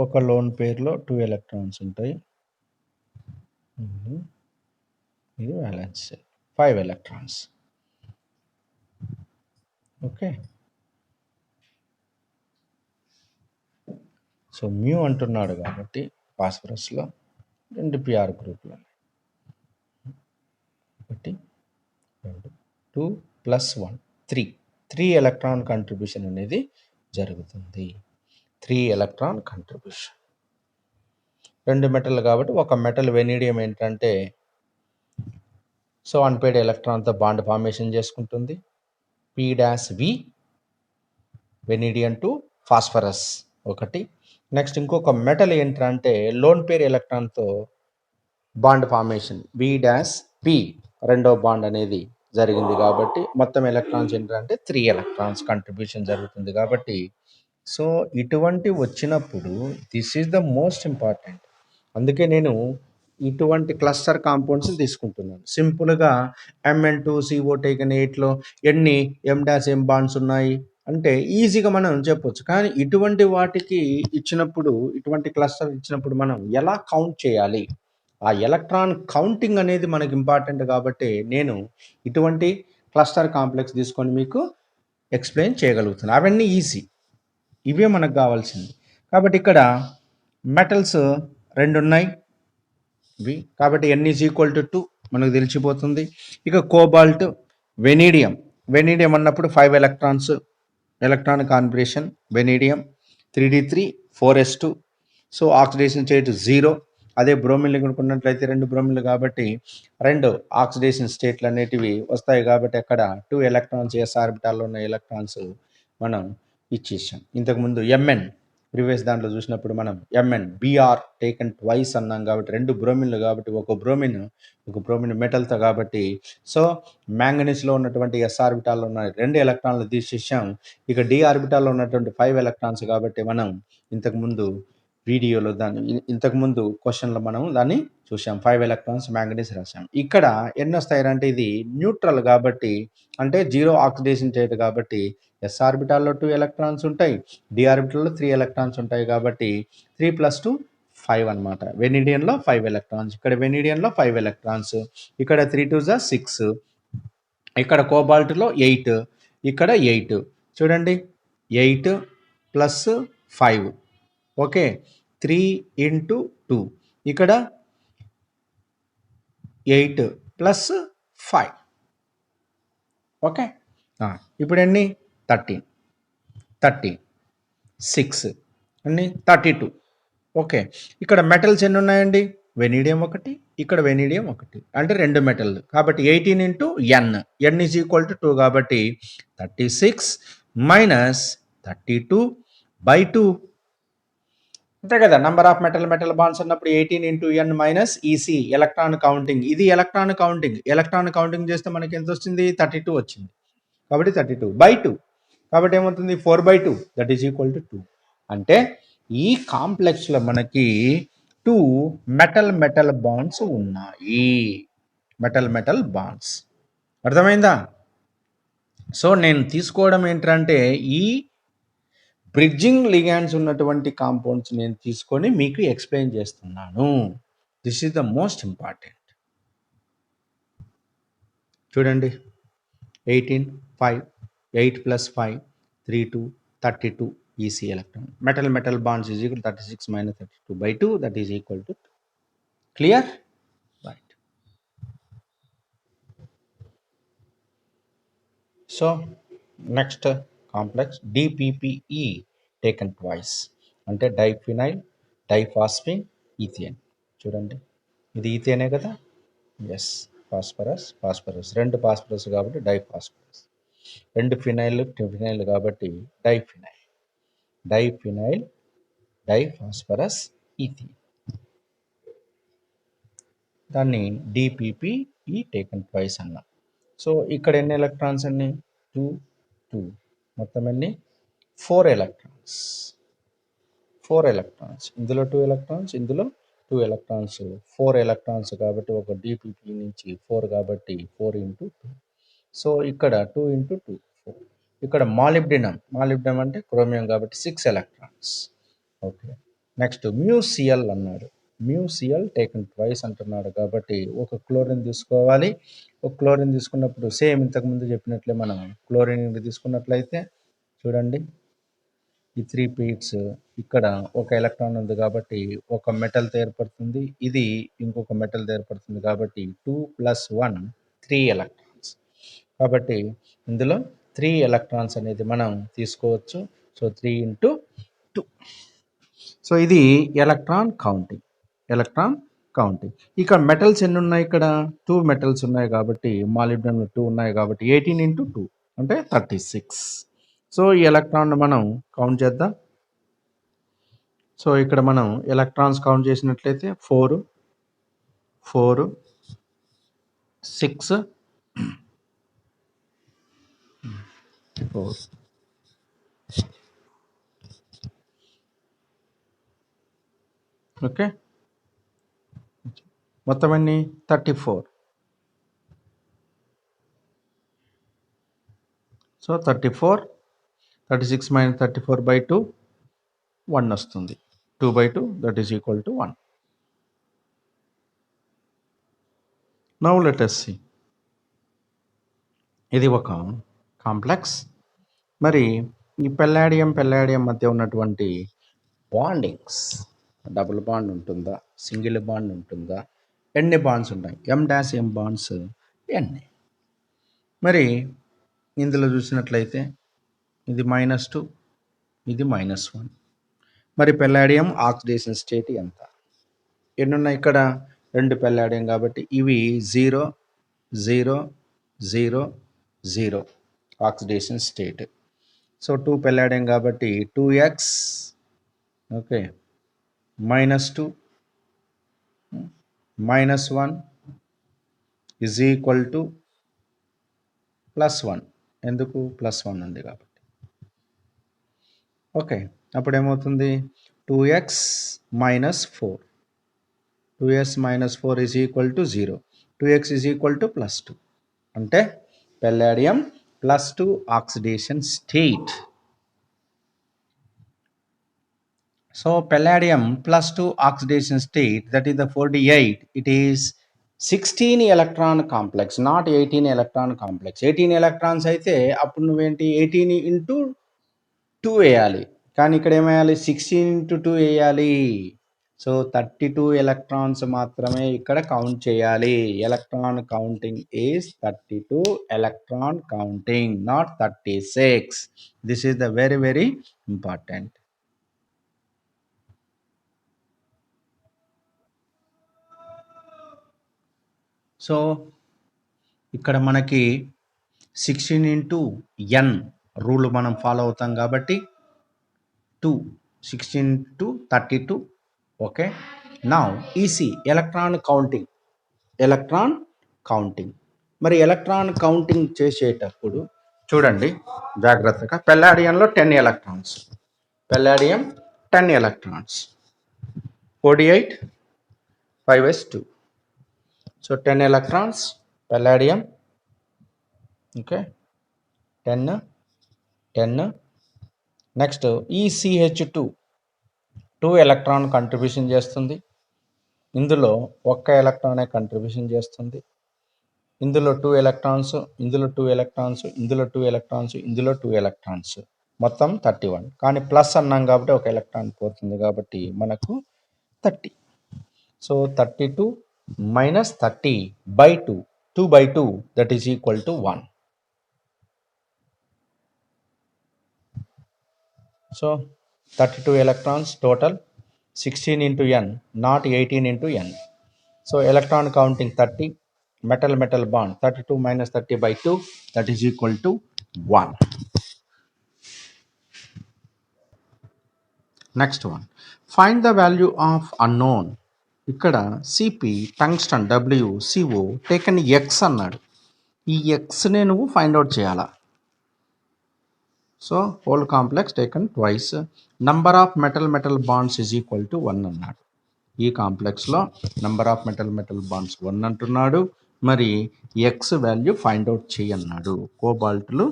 ఒక లోన్ పేర్లో 2 ఎలక్ట్రాన్స్ ఉంటాయి. ఇది valence 5 electrons. Okay, so mu అంటున్నాడు కాబట్టి ఫాస్ఫరస్లో 2 PR గ్రూపులు ఉన్నాయి. 1 2 2 + 1 3 ఎలక్ట్రాన్ కంట్రిబ్యూషన్ అనేది జరుగుతుంది. 3 ఎలక్ట్రాన్ కంట్రిబ్యూషన్. 2 మెటల్ కాబట్టి ఒక మెటల్ వెనీడియం ఏంటంటే సో అన్పేడ్ ఎలక్ట్రాన్తో బాండ్ ఫార్మేషన్ చేసుకుంటుంది. P-V వెనీడియం టు ఫాస్ఫరస్ ఒకటి. నెక్స్ట్ ఇంకొక మెటల్ ఏంటంటే లోన్ పేర్ ఎలక్ట్రాన్తో బాండ్ ఫార్మేషన్ V-P రెండో బాండ్ అనేది జరిగింది కాబట్టి మొత్తం ఎలక్ట్రాన్స్ ఏంటంటే 3 ఎలక్ట్రాన్స్ కంట్రిబ్యూషన్ జరుగుతుంది. కాబట్టి సో ఇటువంటి వచ్చినప్పుడు this is the most important. అందుకే నేను ఇటువంటి క్లస్టర్ కాంపౌండ్స్ తీసుకుంటున్నాను. సింపుల్గా Mn2CO టేకన్ 8లో ఎన్ని M' బాండ్స్ ఉన్నాయి అంటే ఈజీగా మనం చెప్పొచ్చు. కానీ ఇటువంటి వాటికి ఇచ్చినప్పుడు, ఇటువంటి క్లస్టర్ ఇచ్చినప్పుడు మనం ఎలా కౌంట్ చేయాలి, ఆ ఎలక్ట్రాన్ కౌంటింగ్ అనేది మనకి ఇంపార్టెంట్. కాబట్టి నేను ఇటువంటి క్లస్టర్ కాంప్లెక్స్ తీసుకొని మీకు ఎక్స్ప్లెయిన్ చేయగలుగుతున్నాను. అవన్నీ ఈజీ, ఇవే మనకు కావాల్సింది. కాబట్టి ఇక్కడ మెటల్స్ 2 ఉన్నాయి ఇవి, కాబట్టి N=2 మనకు తెలిసిపోతుంది. ఇక కోబాల్ట్, వెనీడియం అన్నప్పుడు 5 electrons, electron configuration vanadium 3d3 4s2. So oxidation state 0. అదే బ్రోమిన్లు కొనుక్కున్నట్లయితే 2 బ్రోమిన్లు కాబట్టి 2 ఆక్సిడేషన్ స్టేట్లు అనేటివి వస్తాయి. కాబట్టి అక్కడ 2 ఎలక్ట్రాన్స్ ఎస్ ఆర్బిటాల్లో ఉన్న ఎలక్ట్రాన్స్ మనం ఇచ్చేసాం. ఇంతకుముందు Mn ప్రీవియస్ దాంట్లో చూసినప్పుడు మనం Mn Br టేకన్ ట్వైస్ అన్నాం కాబట్టి 2 బ్రోమిన్లు కాబట్టి ఒక బ్రోమిన్ మెటల్తో కాబట్టి సో మ్యాంగనీస్లో ఉన్నటువంటి ఎస్ ఆర్బిటాల్లో ఉన్న 2 ఎలక్ట్రాన్లు తీసేసాం. ఇక డి ఆర్బిటాల్లో ఉన్నటువంటి 5 ఎలక్ట్రాన్స్ కాబట్టి మనం ఇంతకుముందు వీడియోలో ఇంతకుముందు క్వశ్చన్లో మనం దాన్ని చూసాం. 5 ఎలక్ట్రాన్స్ మ్యాంగనీస్ రాసాం. ఇక్కడ ఎన్ని వస్తాయంటే ఇది న్యూట్రల్ కాబట్టి అంటే 0 ఆక్సిడేషన్ స్టేట్ కాబట్టి ఎస్ ఆర్బిటాల్లో 2 ఎలక్ట్రాన్స్ ఉంటాయి, డి ఆర్బిటాల్లో 3 ఎలక్ట్రాన్స్ ఉంటాయి. కాబట్టి 3 + 2 5 అనమాట. వెనీడియంలో 5 ఎలక్ట్రాన్స్, ఇక్కడ వెనీడియంలో 5 ఎలక్ట్రాన్స్, ఇక్కడ 3 2 6, ఇక్కడ కోబాల్ట్లో 8, ఇక్కడ 8. చూడండి 8 + 5 ఓకే 3 × 2, ఇక్కడ 8 + 5 ఓకే. ఇప్పుడు ఎన్ని 13 6 అన్ని 32 ఓకే. ఇక్కడ మెటల్స్ ఎన్ని ఉన్నాయండి, వెనీడియం 1, ఇక్కడ వెనీడియం 1 అంటే 2 మెటల్ కాబట్టి 18 × N=2 కాబట్టి 36 - 32/2 అంతే కదా. నంబర్ ఆఫ్ మెటల్ బాండ్స్ అన్నప్పుడు 18 × N - EC ఎలక్ట్రాన్ కౌంటింగ్. ఇది ఎలక్ట్రాన్ కౌంటింగ్ చేస్తే మనకి ఎంత వచ్చింది, 32 వచ్చింది. కాబట్టి 32/2 కాబట్టి ఏమవుతుంది 4/2 = 2. అంటే ఈ కాంప్లెక్స్లో మనకి 2 మెటల్ బాండ్స్ ఉన్నాయి. మెటల్ బాండ్స్ అర్థమైందా. సో నేను తీసుకోవడం ఏంటంటే ఈ బ్రిడ్జింగ్ లిగాండ్స్ ఉన్నటువంటి కాంపౌండ్స్ నేను తీసుకొని మీకు ఎక్స్ప్లెయిన్ చేస్తున్నాను. This is the most important. చూడండి 18 5 8 + 5 32 32 EC electron. Metal bonds is equal 36 - 32/2 = 2. Clear right. So next complex DPPE taken twice అంటే డైఫినైల్ డైఫాస్ఫిన్ ఈథేన్. చూడండి ఇది ఈథేనే కదా, ఎస్ ఫాస్ఫరస్ 2 ఫాస్ఫరస్ కాబట్టి డైఫాస్ఫరస్, 2 ఫినైల్ కాబట్టి డైఫినైల్ డైఫాస్ఫరస్ ఈథేన్. దాన్ని DPPE టేకన్ ట్వైస్ అన్నాం. సో ఇక్కడ ఎన్ని ఎలక్ట్రాన్స్ అన్ని 2 2 మొత్తం ఎన్ని 4 ఎలక్ట్రాన్స్. ఇందులో 2 ఎలక్ట్రాన్స్, ఇందులో 2 ఎలక్ట్రాన్స్ 4 ఎలక్ట్రాన్స్ కాబట్టి ఒక డిపిపి నుంచి 4 కాబట్టి 4 ఇంటూ 2. సో ఇక్కడ 2 ఇంటూ 2 4. ఇక్కడ మాలిబ్డినం అంటే క్రోమియం కాబట్టి 6 ఎలక్ట్రాన్స్. ఓకే, నెక్స్ట్ మ్యూసిఎల్ అన్నాడు. మ్యూసిఎల్ టేకన్ ట్వైస్ అంటున్నాడు కాబట్టి ఒక క్లోరిన్ తీసుకోవాలి. ఒక క్లోరిన్ తీసుకున్నప్పుడు సేమ్ ఇంతకుముందు చెప్పినట్లే మనం క్లోరిన్ తీసుకున్నట్లయితే చూడండి, ఈ 3 పీట్స్ ఇక్కడ ఒక ఎలక్ట్రాన్ ఉంది కాబట్టి ఒక మెటల్తో ఏర్పడుతుంది, ఇది ఇంకొక మెటల్తో ఏర్పడుతుంది కాబట్టి 2 + 1 3 ఎలక్ట్రాన్స్. కాబట్టి ఇందులో 3 ఎలక్ట్రాన్స్ అనేది మనం తీసుకోవచ్చు. So 3 into 2. సో ఇది ఎలక్ట్రాన్ కౌంటింగ్. ఇక్కడ మెటల్స్ ఎన్ని ఉన్నాయి? ఇక్కడ 2 మెటల్స్ ఉన్నాయి కాబట్టి మాలిబ్డినంలో 2 ఉన్నాయి కాబట్టి 18 ఇంటూ 2 అంటే 36. సో ఈ ఎలక్ట్రాన్ మనం కౌంట్ చేద్దాం. సో ఇక్కడ మనం ఎలక్ట్రాన్స్ కౌంట్ చేసినట్లయితే 4 4 6 4. ఓకే, మొత్తం ఎన్ని? 34. సో 34, 36 - 34/2 1 వస్తుంది. 2/2 that is equal to 1. Now let us see. ఇది ఒక కాంప్లెక్స్. మరి ఈ పెల్లాడియం మధ్య ఉన్నటువంటి బాండింగ్స్, డబుల్ బాండ్ ఉంటుందా, సింగిల్ బాండ్ ఉంటుందా, ఎన్ని బాండ్స్ ఉన్నాయి? M' బాండ్స్ ఎన్ని? మరి ఇందులో చూసినట్లయితే ఇది -2, ఇది -1. మరి పెల్లాడియం ఆక్సిడేషన్ స్టేట్ ఎంత? ఎన్ని ఉన్నాయి ఇక్కడ? 2 పెల్లాడియం కాబట్టి ఇవి 0 0 0 0 ఆక్సిడేషన్ స్టేట్. సో 2 పెల్లాడియం కాబట్టి 2x, okay, -2 -1 is equal to +1. ఎందుకు? +1 ఉంది కాబట్టి. ఓకే, అప్పుడు ఏమవుతుంది? 2x - 4. 2x - 4 is equal to 0. 2x is equal to +2. అంటే palladium +2 oxidation state. So palladium +2 oxidation state, that is the 48, it is 16 electron complex, not 18 electron complex. 18 electrons అయితే అప్పుడు నువ్వేంటి 18 into 2 వేయాలి, కానీ ఇక్కడ ఏమేయాలి? 16 ఇంటూ 2 వేయాలి. సో 32 ఎలక్ట్రాన్స్ మాత్రమే ఇక్కడ కౌంట్ చేయాలి. Electron counting is 32 electron counting, not 36. This is the very very important. So ఇక్కడ మనకి 16 ఇంటూ n రూల్ మనం ఫాలో అవుతాం కాబట్టి 16 into 32. Okay, now EC electron counting. మరి ఎలక్ట్రాన్ కౌంటింగ్ చేసేటప్పుడు చూడండి జాగ్రత్తగా. పెల్లాడియంలో 10 electrons, 48 5s2. So 10 electrons palladium. Okay, 10. Next ECH2 2 electron contribution చేస్తుంది. ఇందులో ఒక్క ఎలక్ట్రానే కంట్రిబ్యూషన్ చేస్తుంది. ఇందులో 2 ఎలక్ట్రాన్స్, ఇందులో 2 ఎలక్ట్రాన్స్, ఇందులో 2 ఎలక్ట్రాన్స్, ఇందులో 2 ఎలక్ట్రాన్స్, మొత్తం 31. కానీ ప్లస్ అన్నాం కాబట్టి ఒక ఎలక్ట్రాన్ పోతుంది కాబట్టి మనకు 30. So 32 - 30/2, 2/2 that is equal to 1. So 32 electrons total, 16 into n, not 18 into n. So electron counting 30, metal bond 32 - 30/2 that is equal to 1. Next one, find the value of unknown. ఇక్కడ Cp tungsten WCO taken X అన్నాడు. ఈ Xనే నువ్వు find out చేయాలా. So whole complex taken twice, number of metal bonds is equal to 1 అన్నాడు. ఈ కాంప్లెక్స్లో number of metal bonds 1 అంటున్నాడు. మరి ఎక్స్ వాల్యూ ఫైండ్ అవుట్ చేయన్నాడు. కోబాల్ట్లు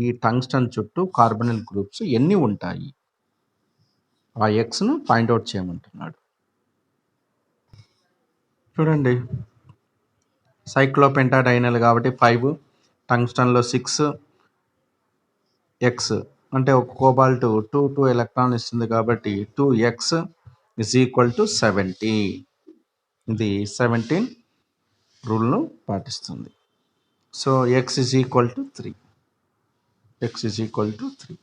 ఈ టంగ్స్టన్ చుట్టూ కార్బనిల్ గ్రూప్స్ ఎన్ని ఉంటాయి, ఆ ఎక్స్ను ఫైండ్ అవుట్ చేయమంటున్నాడు. చూడండి, సైక్లోపెంటాడైనల్ కాబట్టి 5, టంగ్స్టన్లో 6, ఎక్స్ అంటే ఒక కోబాల్ట్ 2 ఎలక్ట్రాన్ ఇస్తుంది కాబట్టి 2x ఇజ్ ఈక్వల్ టు 70. ఇది 17 రూల్ను పాటిస్తుంది. So x is equal to 3. X is equal to 3.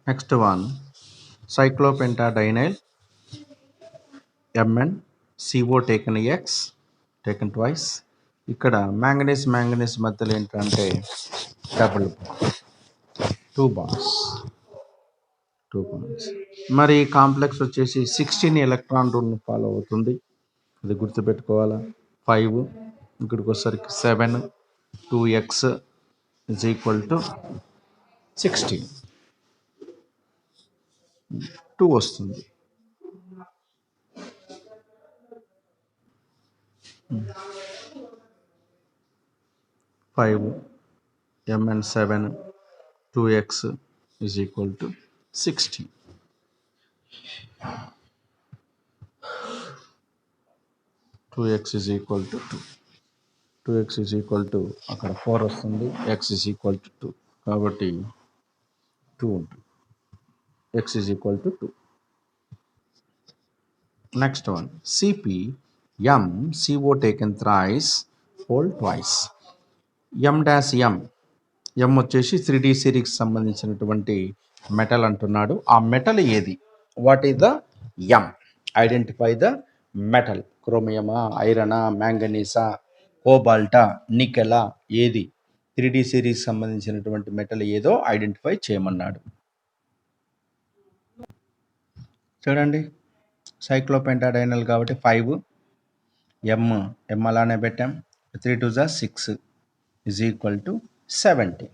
Next one, cyclopentadienyl Mn CO taken X taken twice. ఇక్కడ మ్యాంగనీస్ మధ్యలో ఏంటంటే డబుల్ 2 బాండ్స్. మరి కాంప్లెక్స్ వచ్చేసి 16 ఎలక్ట్రాన్ రూల్ని ఫాలో అవుతుంది. అది గుర్తుపెట్టుకోవాలా. 5 ఇక్కడికి వచ్చేసరికి 7, 2x ఇజ్ ఈక్వల్ టు 16, 2 వస్తుంది. Five Mn7 2x is equal to 16. 2x is equal to 2. 2x is equal to అక్కడ 4 వస్తుంది, x is equal to 2 కాబట్టి 2 ఉంటుంది. x is equal to 2. Next one, Cp M CO taken thrice whole twice. M dash M వచ్చేసి 3D సిరీస్కి సంబంధించినటువంటి metal అంటున్నాడు. ఆ metal ఏది? What is the M? Identify the metal. క్రోమియమా, ఐరనా, మ్యాంగనీసా, కోబాల్టా, నికెలా, ఏది? 3D సిరీస్కి సంబంధించినటువంటి మెటల్ ఏదో ఐడెంటిఫై చేయమన్నాడు. చూడండి, సైక్లోపెంటాడైనల్ కాబట్టి 5, ఎం అలానే పెట్టాం. 3 2 6 is equal to 17.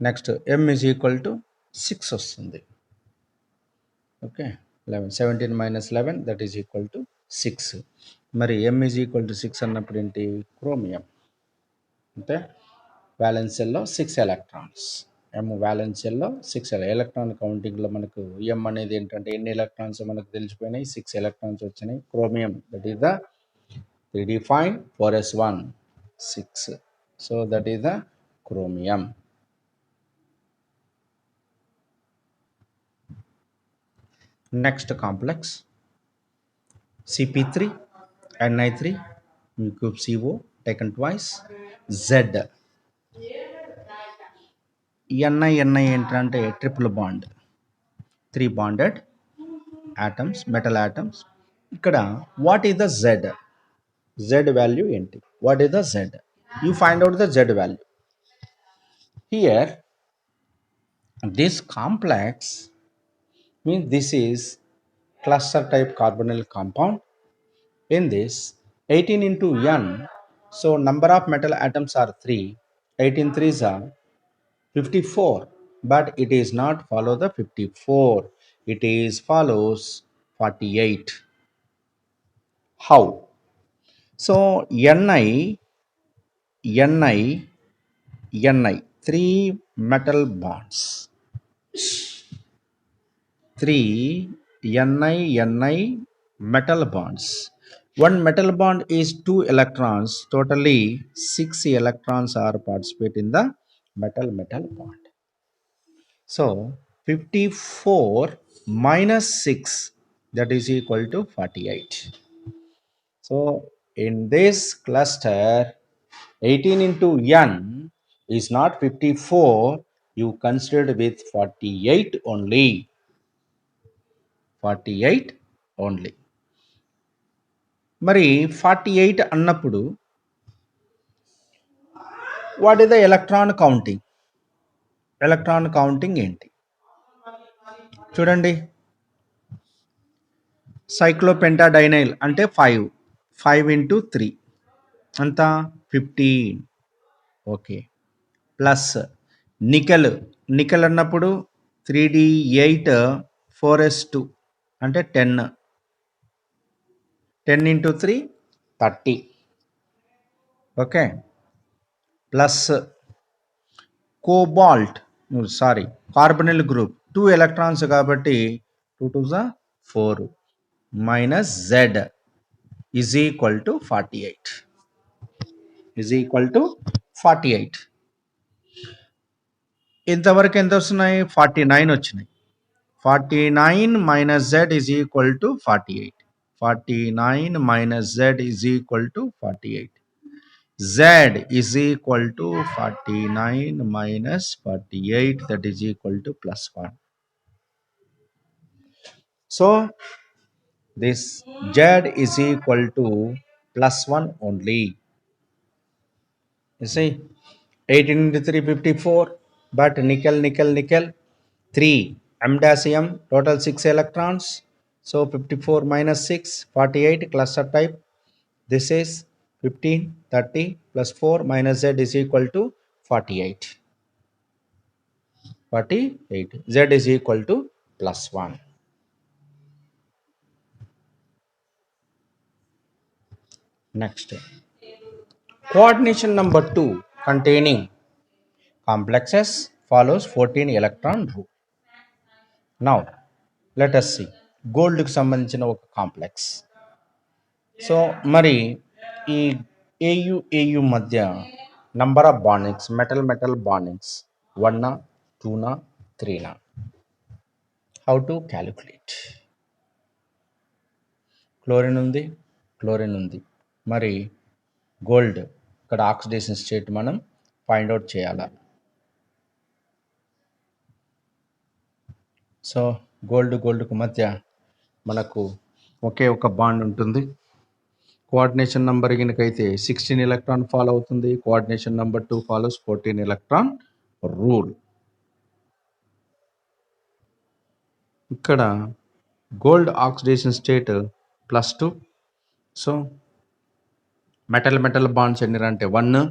Next m is equal to 6 వస్తుంది. Okay, 11 17 minus 11 that is equal to 6. మరి m is equal to 6 అన్నప్పుడు ఏంటి? క్రోమియం. అంటే వ్యాలెన్స్ సెల్లో 6 ఎలక్ట్రాన్స్. m వ్యాలెన్స్ సెల్లో 6 ఎలక్ట్రాన్ కౌంటింగ్లో మనకు m అనేది ఏంటంటే ఎన్ని ఎలక్ట్రాన్స్ మనకు తెలిసిపోయినాయి, 6 ఎలక్ట్రాన్స్ వచ్చినాయి. Chromium that is the 3D fine 4s1 6. So that is the chromium. Next complex, Cp3 Ni3 group CO taken twice. Z Ni ఏంటంటే triple bond, 3 bonded atoms, metal atoms. ఇక్కడ what is the Z? Z value ఏంటి? What is the Z? You find out the Z value. Here this complex means this is cluster type carbonyl compound. In this 18 into N, so number of metal atoms are 3, 18 3s are 54, but it is not follow the 54, it is follows 48. How? So Ni 3 metal bonds, 3 Ni metal bonds. One metal bond is 2 electrons. Totally 6 electrons are participate in the metal bond. So 54 minus 6 that is equal to 48. So in this cluster 18 into N is not 54. You considered with 48 only. 48 only. మరి 48 అన్నప్పుడు what is the electron counting? Electron counting ఏంటి చూడండి. సైక్లోపెంటాడైనైల్ అంటే 5 into 3 అంతా 15. Okay. Plus nickel అన్నప్పుడు 3d8 4s2 అంటే 10 ఇంటూ 3 30. Okay. Plus carbonyl group 2 electrons కాబట్టి 2 2 4 minus Z is equal to 48. ఇంతవరకు ఎంత వస్తున్నాయి? 49 వచ్చినాయి. 49 minus Z is equal to 48. 49 minus Z is equal to 48. Z is equal to 49 minus 48, that is equal to plus 1. So this Z is equal to plus 1 only. You see 18 into 3 54, but nickel 3 M-M, total 6 electrons. So 54 minus 6 48, cluster type. This is 15 30 plus 4 minus Z is equal to 48. Z is equal to plus 1. Next, coordination number 2 containing complexes follows 14 electron rule. Now let us see gold కి సంబంధించిన ఒక complex. So మరి ఈ AU మధ్య number of bondings metal bondings 1 2 3. How to calculate? Chlorine ఉంది, మరి gold ఇక్కడ oxidation state మనం ఫైండ్ అవుట్ చేయాలా. సో గోల్డ్కు మధ్య మనకు ఒకే ఒక బాండ్ ఉంటుంది. కోఆర్డినేషన్ నెంబర్ గినకైతే 16 ఎలక్ట్రాన్ ఫాలో అవుతుంది. Coordination number 2 follows 14 electron rule. ఇక్కడ gold oxidation state +2. So metal bonds ఎన్ని అంటే 1,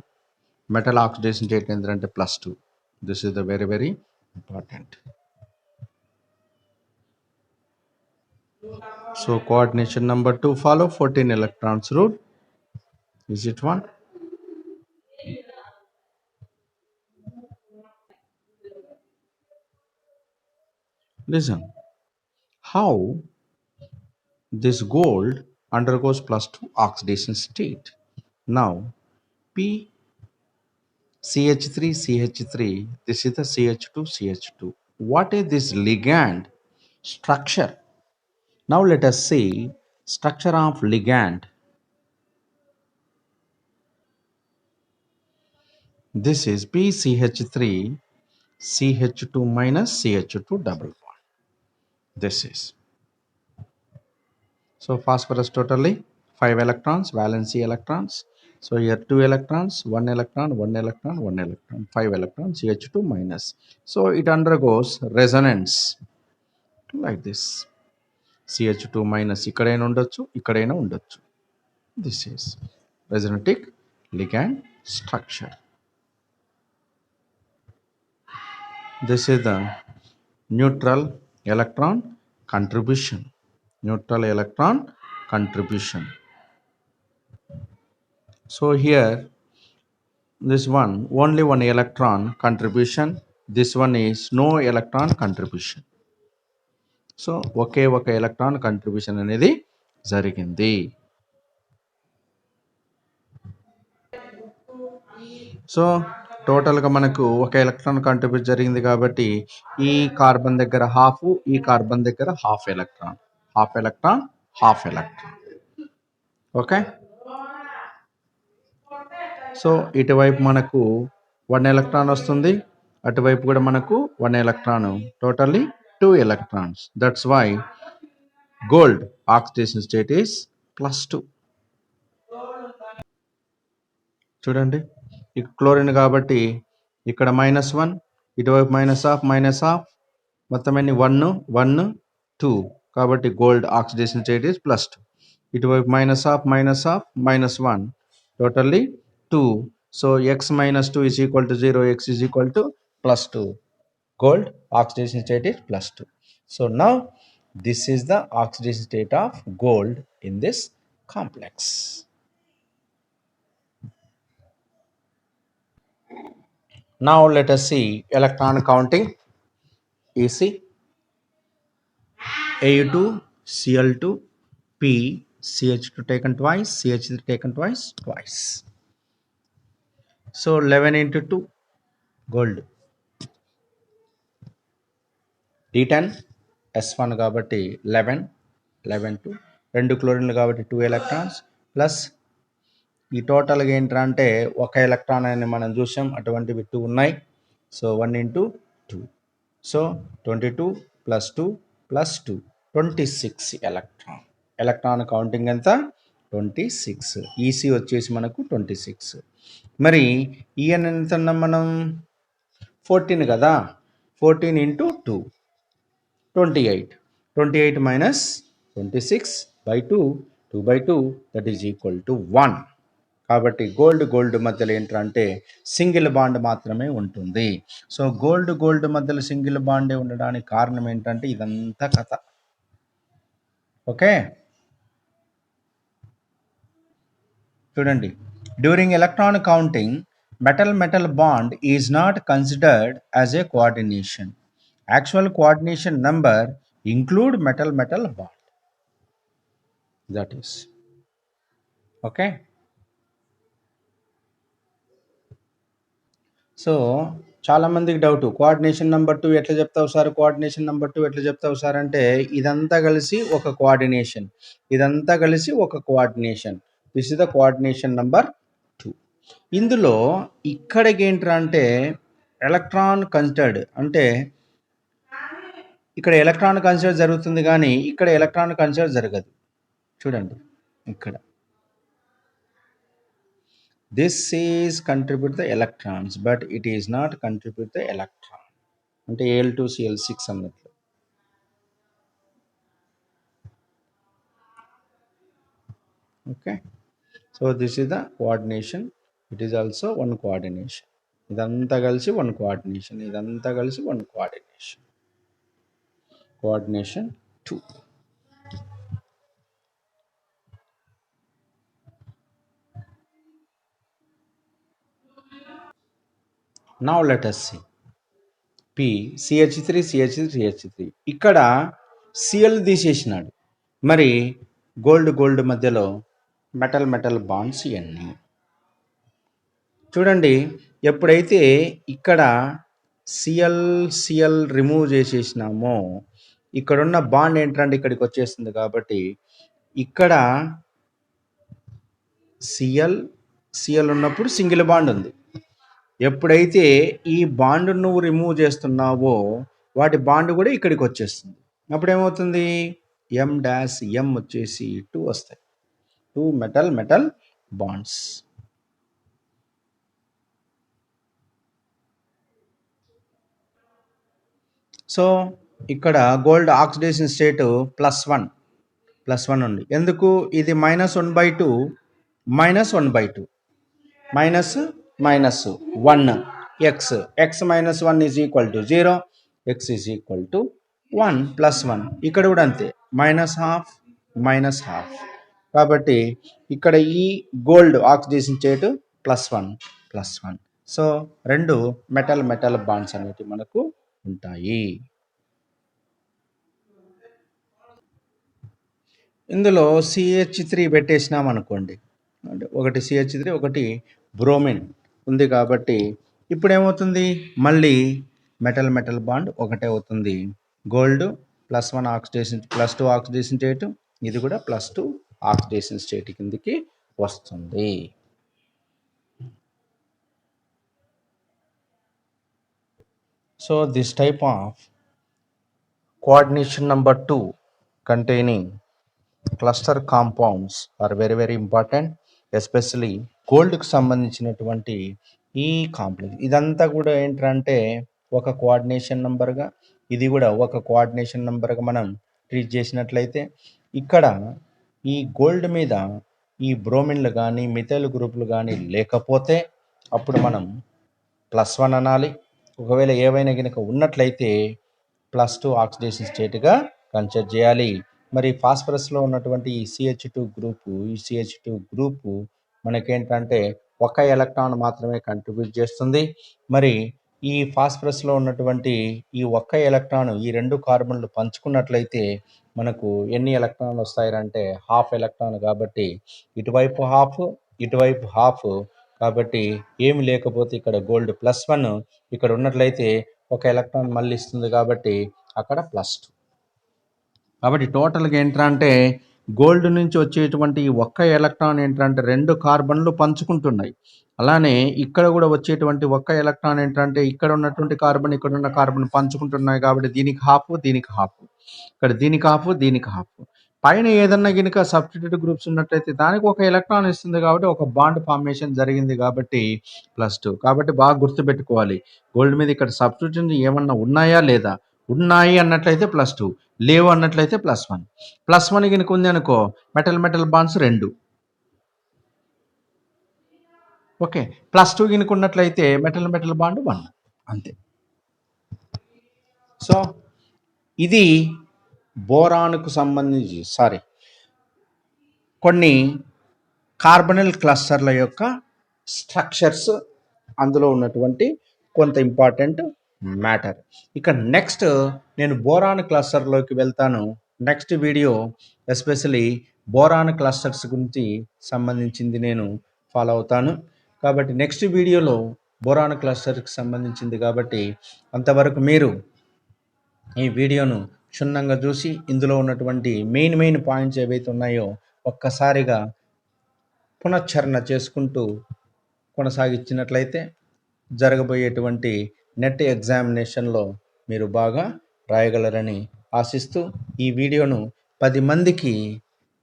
మెటల్ ఆక్సిడేషన్ స్టేట్ ఏంటంటే +2. This is the very very important. So coordination number 2 follow 14 electrons rule. Is it 1? Listen, how this gold undergoes +2 oxidation state. Now P CH3, this is the CH2. What is this ligand structure? Now let us see structure of ligand. This is PCH3 CH2 minus CH2 double bond. This is. So phosphorus totally 5 electrons, valency electrons. So here 2 electrons, 1 electron, 5 electrons, CH2 minus. So it undergoes resonance like this. CH2 minus ikkadaina undachchu. This is resonatic ligand structure. This is the neutral electron contribution. So here this one only 1 electron contribution, this one is no electron contribution. So ఒకే ఒక electron contribution అనేది జరిగింది. So టోటల్గా మనకు ఒక electron contribute జరిగింది కాబట్టి ఈ carbon దగ్గర హాఫ్, ఈ కార్బన్ దగ్గర హాఫ్ ఎలక్ట్రాన్. ఓకే. సో ఇటువైపు మనకు 1 ఎలక్ట్రాన్ వస్తుంది, అటువైపు కూడా మనకు 1 electron, totally 2 electrons. That's why gold oxidation state is +2. చూడండి క్లోరిన్ కాబట్టి ఇక్కడ -1, ఇటువైపు -1/-, మొత్తం ఎన్ని 1 1 2, కాబట్టి గోల్డ్ ఆక్సిడేషన్ స్టేట్ ఇస్ +2. ఇటువైపు -1/-, -1, totally 2. So x -2 is equal to 0, x is equal to +2. Gold oxidation state is +2. So now this is the oxidation state of gold in this complex. Now let us see electron counting. EC A2 Cl2 P CH2 taken twice, CH3 taken twice. So 11 into 2 gold. D10 S1 కాబట్టి 11 2 క్లోరిన్లు కాబట్టి 2 electrons plus ఈ టోటల్గా ఏంట్రా అంటే ఒక electron అని మనం చూసాం, అటువంటివి 2 ఉన్నాయి. So 1 into 2, so 22 + 2 + 2 26 electron counting ఎంత 26. ఈసీ వచ్చేసి మనకు 26. మరి ఈఎన్ ఎంత ఉన్నాం మనం 14 కదా, 14 into 2 28. 28 minus 26/2, 2/2, that is equal to 1. కాబట్టి గోల్డ్ మధ్యలో ఏంటంటే సింగిల్ బాండ్ మాత్రమే ఉంటుంది. సో గోల్డ్ మధ్యలో సింగిల్ బాండే ఉండడానికి కారణం ఏంటంటే ఇదంతా కథ. ఓకే, చూడండి. During electron counting metal bond is not considered as a coordination. Actual coordination number include metal bond. That is okay. So చాలా మందికి డౌట్, కోఆర్డినేషన్ నెంబర్ 2 ఎట్లా చెప్తావు సార్, కోఆర్డినేషన్ నెంబర్ 2 ఎట్లా చెప్తావు సార్ అంటే ఇదంతా కలిసి ఒక కోఆర్డినేషన్, ఇదంతా కలిసి ఒక coordination. This is the coordination number 2. ఇందులో ఇక్కడికి ఏంట్రా అంటే ఎలక్ట్రాన్ కన్సిడర్డ్ అంటే ఇక్కడ ఎలక్ట్రాన్ కన్సిడర్ జరుగుతుంది కానీ ఇక్కడ ఎలక్ట్రాన్ కన్సిడర్ జరగదు. చూడండి ఇక్కడ this is contribute the electrons but it is not contribute the electron, అంటే Al2Cl6 అన్నట్లు. Okay, so this is the coordination, it is also one coordination. ఇదంతా కలిసి వన్ కోఆర్డినేషన్, ఇదంతా కలిసి one coordination. Coordination 2. Now let us see P CH3 ఇక్కడ Cl తీసేసినాడు, మరి gold మధ్యలో metal bonds ఇవన్నీ చూడండి. ఎప్పుడైతే ఇక్కడ Cl రిమూవ్ చేసేసినామో ఇక్కడున్న బాండ్ ఏంటంటే ఇక్కడికి వచ్చేస్తుంది. కాబట్టి ఇక్కడ Cl ఉన్నప్పుడు సింగిల్ బాండ్ ఉంది. ఎప్పుడైతే ఈ బాండ్ నువ్వు రిమూవ్ చేస్తున్నావో వాటి బాండ్ కూడా ఇక్కడికి వచ్చేస్తుంది. అప్పుడు ఏమవుతుంది, M' వచ్చేసి 2 వస్తాయి, 2 మెటల్ బాండ్స్. సో ఇక్కడ గోల్డ్ ఆక్సిడేషన్ స్టేట్ +1 ఉంది. ఎందుకు, ఇది -1/2 -1/2 -1 x -1 is equal to 0, x is equal to 1 +1. ఇక్కడ కూడా అంతే, -half. కాబట్టి ఇక్కడ ఈ గోల్డ్ ఆక్సిడేషన్ స్టేట్ +1. సో రెండు మెటల్ బాండ్స్ అనేవి మనకు ఉంటాయి. ఇందులో CH3 పెట్టేసినాం అనుకోండి, అంటే ఒకటి CH3 ఒకటి బ్రోమిన్ ఉంది. కాబట్టి ఇప్పుడు ఏమవుతుంది, మళ్ళీ మెటల్ బాండ్ ఒకటే అవుతుంది. గోల్డ్ +1 ఆక్సిడేషన్ +2 ఆక్సిడేషన్ స్టేట్, ఇది కూడా +2 ఆక్సిడేషన్ స్టేట్ కిందకి వస్తుంది. So this type of coordination number 2 containing cluster compounds are very important, especially గోల్డ్కి సంబంధించినటువంటి ఈ కాంప్లెక్స్ ఇదంతా కూడా ఏంటంటే ఒక కోఆర్డినేషన్ నెంబర్గా, ఇది కూడా ఒక కోఆర్డినేషన్ నెంబర్గా మనం ట్రీట్ చేసినట్లయితే, ఇక్కడ ఈ గోల్డ్ మీద ఈ బ్రోమిన్లు కానీ మిథైల్ గ్రూపులు కానీ లేకపోతే అప్పుడు మనం +1 అనాలి. ఒకవేళ ఏవైనా కనుక ఉన్నట్లయితే +2 ఆక్సిడేషన్ స్టేట్గా కన్సిడర్ చేయాలి. మరి ఫాస్ఫరస్లో ఉన్నటువంటి ఈ CH2 గ్రూపు, ఈ CH2 గ్రూపు మనకేంటంటే ఒక ఎలక్ట్రాన్ మాత్రమే కంట్రిబ్యూట్ చేస్తుంది. మరి ఈ ఫాస్ఫరస్లో ఉన్నటువంటి ఈ ఒక్క ఎలక్ట్రాన్ ఈ 2 కార్బన్లు పంచుకున్నట్లయితే మనకు ఎన్ని ఎలక్ట్రాన్లు వస్తాయంటే హాఫ్ ఎలక్ట్రాన్. కాబట్టి ఇటువైపు హాఫ్, ఇటువైపు హాఫ్. కాబట్టి ఏమి లేకపోతే ఇక్కడ గోల్డ్ +1 ఇక్కడ ఉన్నట్లయితే ఒక ఎలక్ట్రాన్ మళ్ళీ ఇస్తుంది, కాబట్టి అక్కడ +2. కాబట్టి టోటల్గా ఏంటంటే గోల్డ్ నుంచి వచ్చేటువంటి ఒక్క ఎలక్ట్రాన్ ఏంటంటే 2 కార్బన్లు పంచుకుంటున్నాయి. అలానే ఇక్కడ కూడా వచ్చేటువంటి ఒక్క ఎలక్ట్రాన్ ఏంటంటే ఇక్కడ ఉన్నటువంటి కార్బన్, ఇక్కడ ఉన్న కార్బన్ పంచుకుంటున్నాయి. కాబట్టి దీనికి హాఫ్, దీనికి హాఫ్, ఇక్కడ దీనికి హాఫ్, దీనికి హాఫ్. పైన ఏదన్నా కనుక సబ్స్టిట్యూట్ గ్రూప్స్ ఉన్నట్లయితే దానికి ఒక ఎలక్ట్రాన్ ఇస్తుంది, కాబట్టి ఒక బాండ్ ఫార్మేషన్ జరిగింది, కాబట్టి +2. కాబట్టి బాగా గుర్తుపెట్టుకోవాలి, గోల్డ్ మీద ఇక్కడ సబ్స్టిట్యూట్ ఏమన్నా ఉన్నాయా లేదా, ఉన్నాయి అన్నట్లయితే +2, లేవు అన్నట్లయితే +1. +1 కనుక ఉంది అనుకో మెటల్ మెటల్ బాండ్స్ 2. ఓకే, +2 కనుక ఉన్నట్లయితే మెటల్ మెటల్ బాండ్ 1. అంతే. సో ఇది బోరాన్కు సంబంధించి కొన్ని కార్బనల్ క్లస్టర్ల యొక్క స్ట్రక్చర్స్, అందులో ఉన్నటువంటి కొంత ఇంపార్టెంట్ మ్యాటర్. ఇక నెక్స్ట్ నేను బోరాన్ క్లస్టర్లోకి వెళ్తాను. Next video especially boron clusters గురించి సంబంధించింది నేను ఫాలో అవుతాను. కాబట్టి నెక్స్ట్ వీడియోలో బోరాన్ క్లస్టర్కి సంబంధించింది, కాబట్టి అంతవరకు మీరు ఈ వీడియోను క్షుణ్ణంగా చూసి ఇందులో ఉన్నటువంటి మెయిన్ పాయింట్స్ ఏవైతే ఉన్నాయో ఒక్కసారిగా పునశ్చరణ చేసుకుంటూ కొనసాగించినట్లయితే జరగబోయేటువంటి నెట్ ఎగ్జామినేషన్లో మీరు బాగా రాయగలరని ఆశిస్తూ ఈ వీడియోను 10 మందికి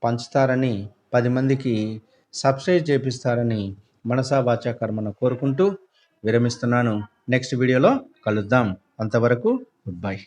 పంచుతారని, 10 మందికి సబ్స్క్రైబ్ చేపిస్తారని మనసా వాచా కర్మన కోరుకుంటూ విరమిస్తున్నాను. నెక్స్ట్ వీడియోలో కలుద్దాం. అంతవరకు గుడ్ బై.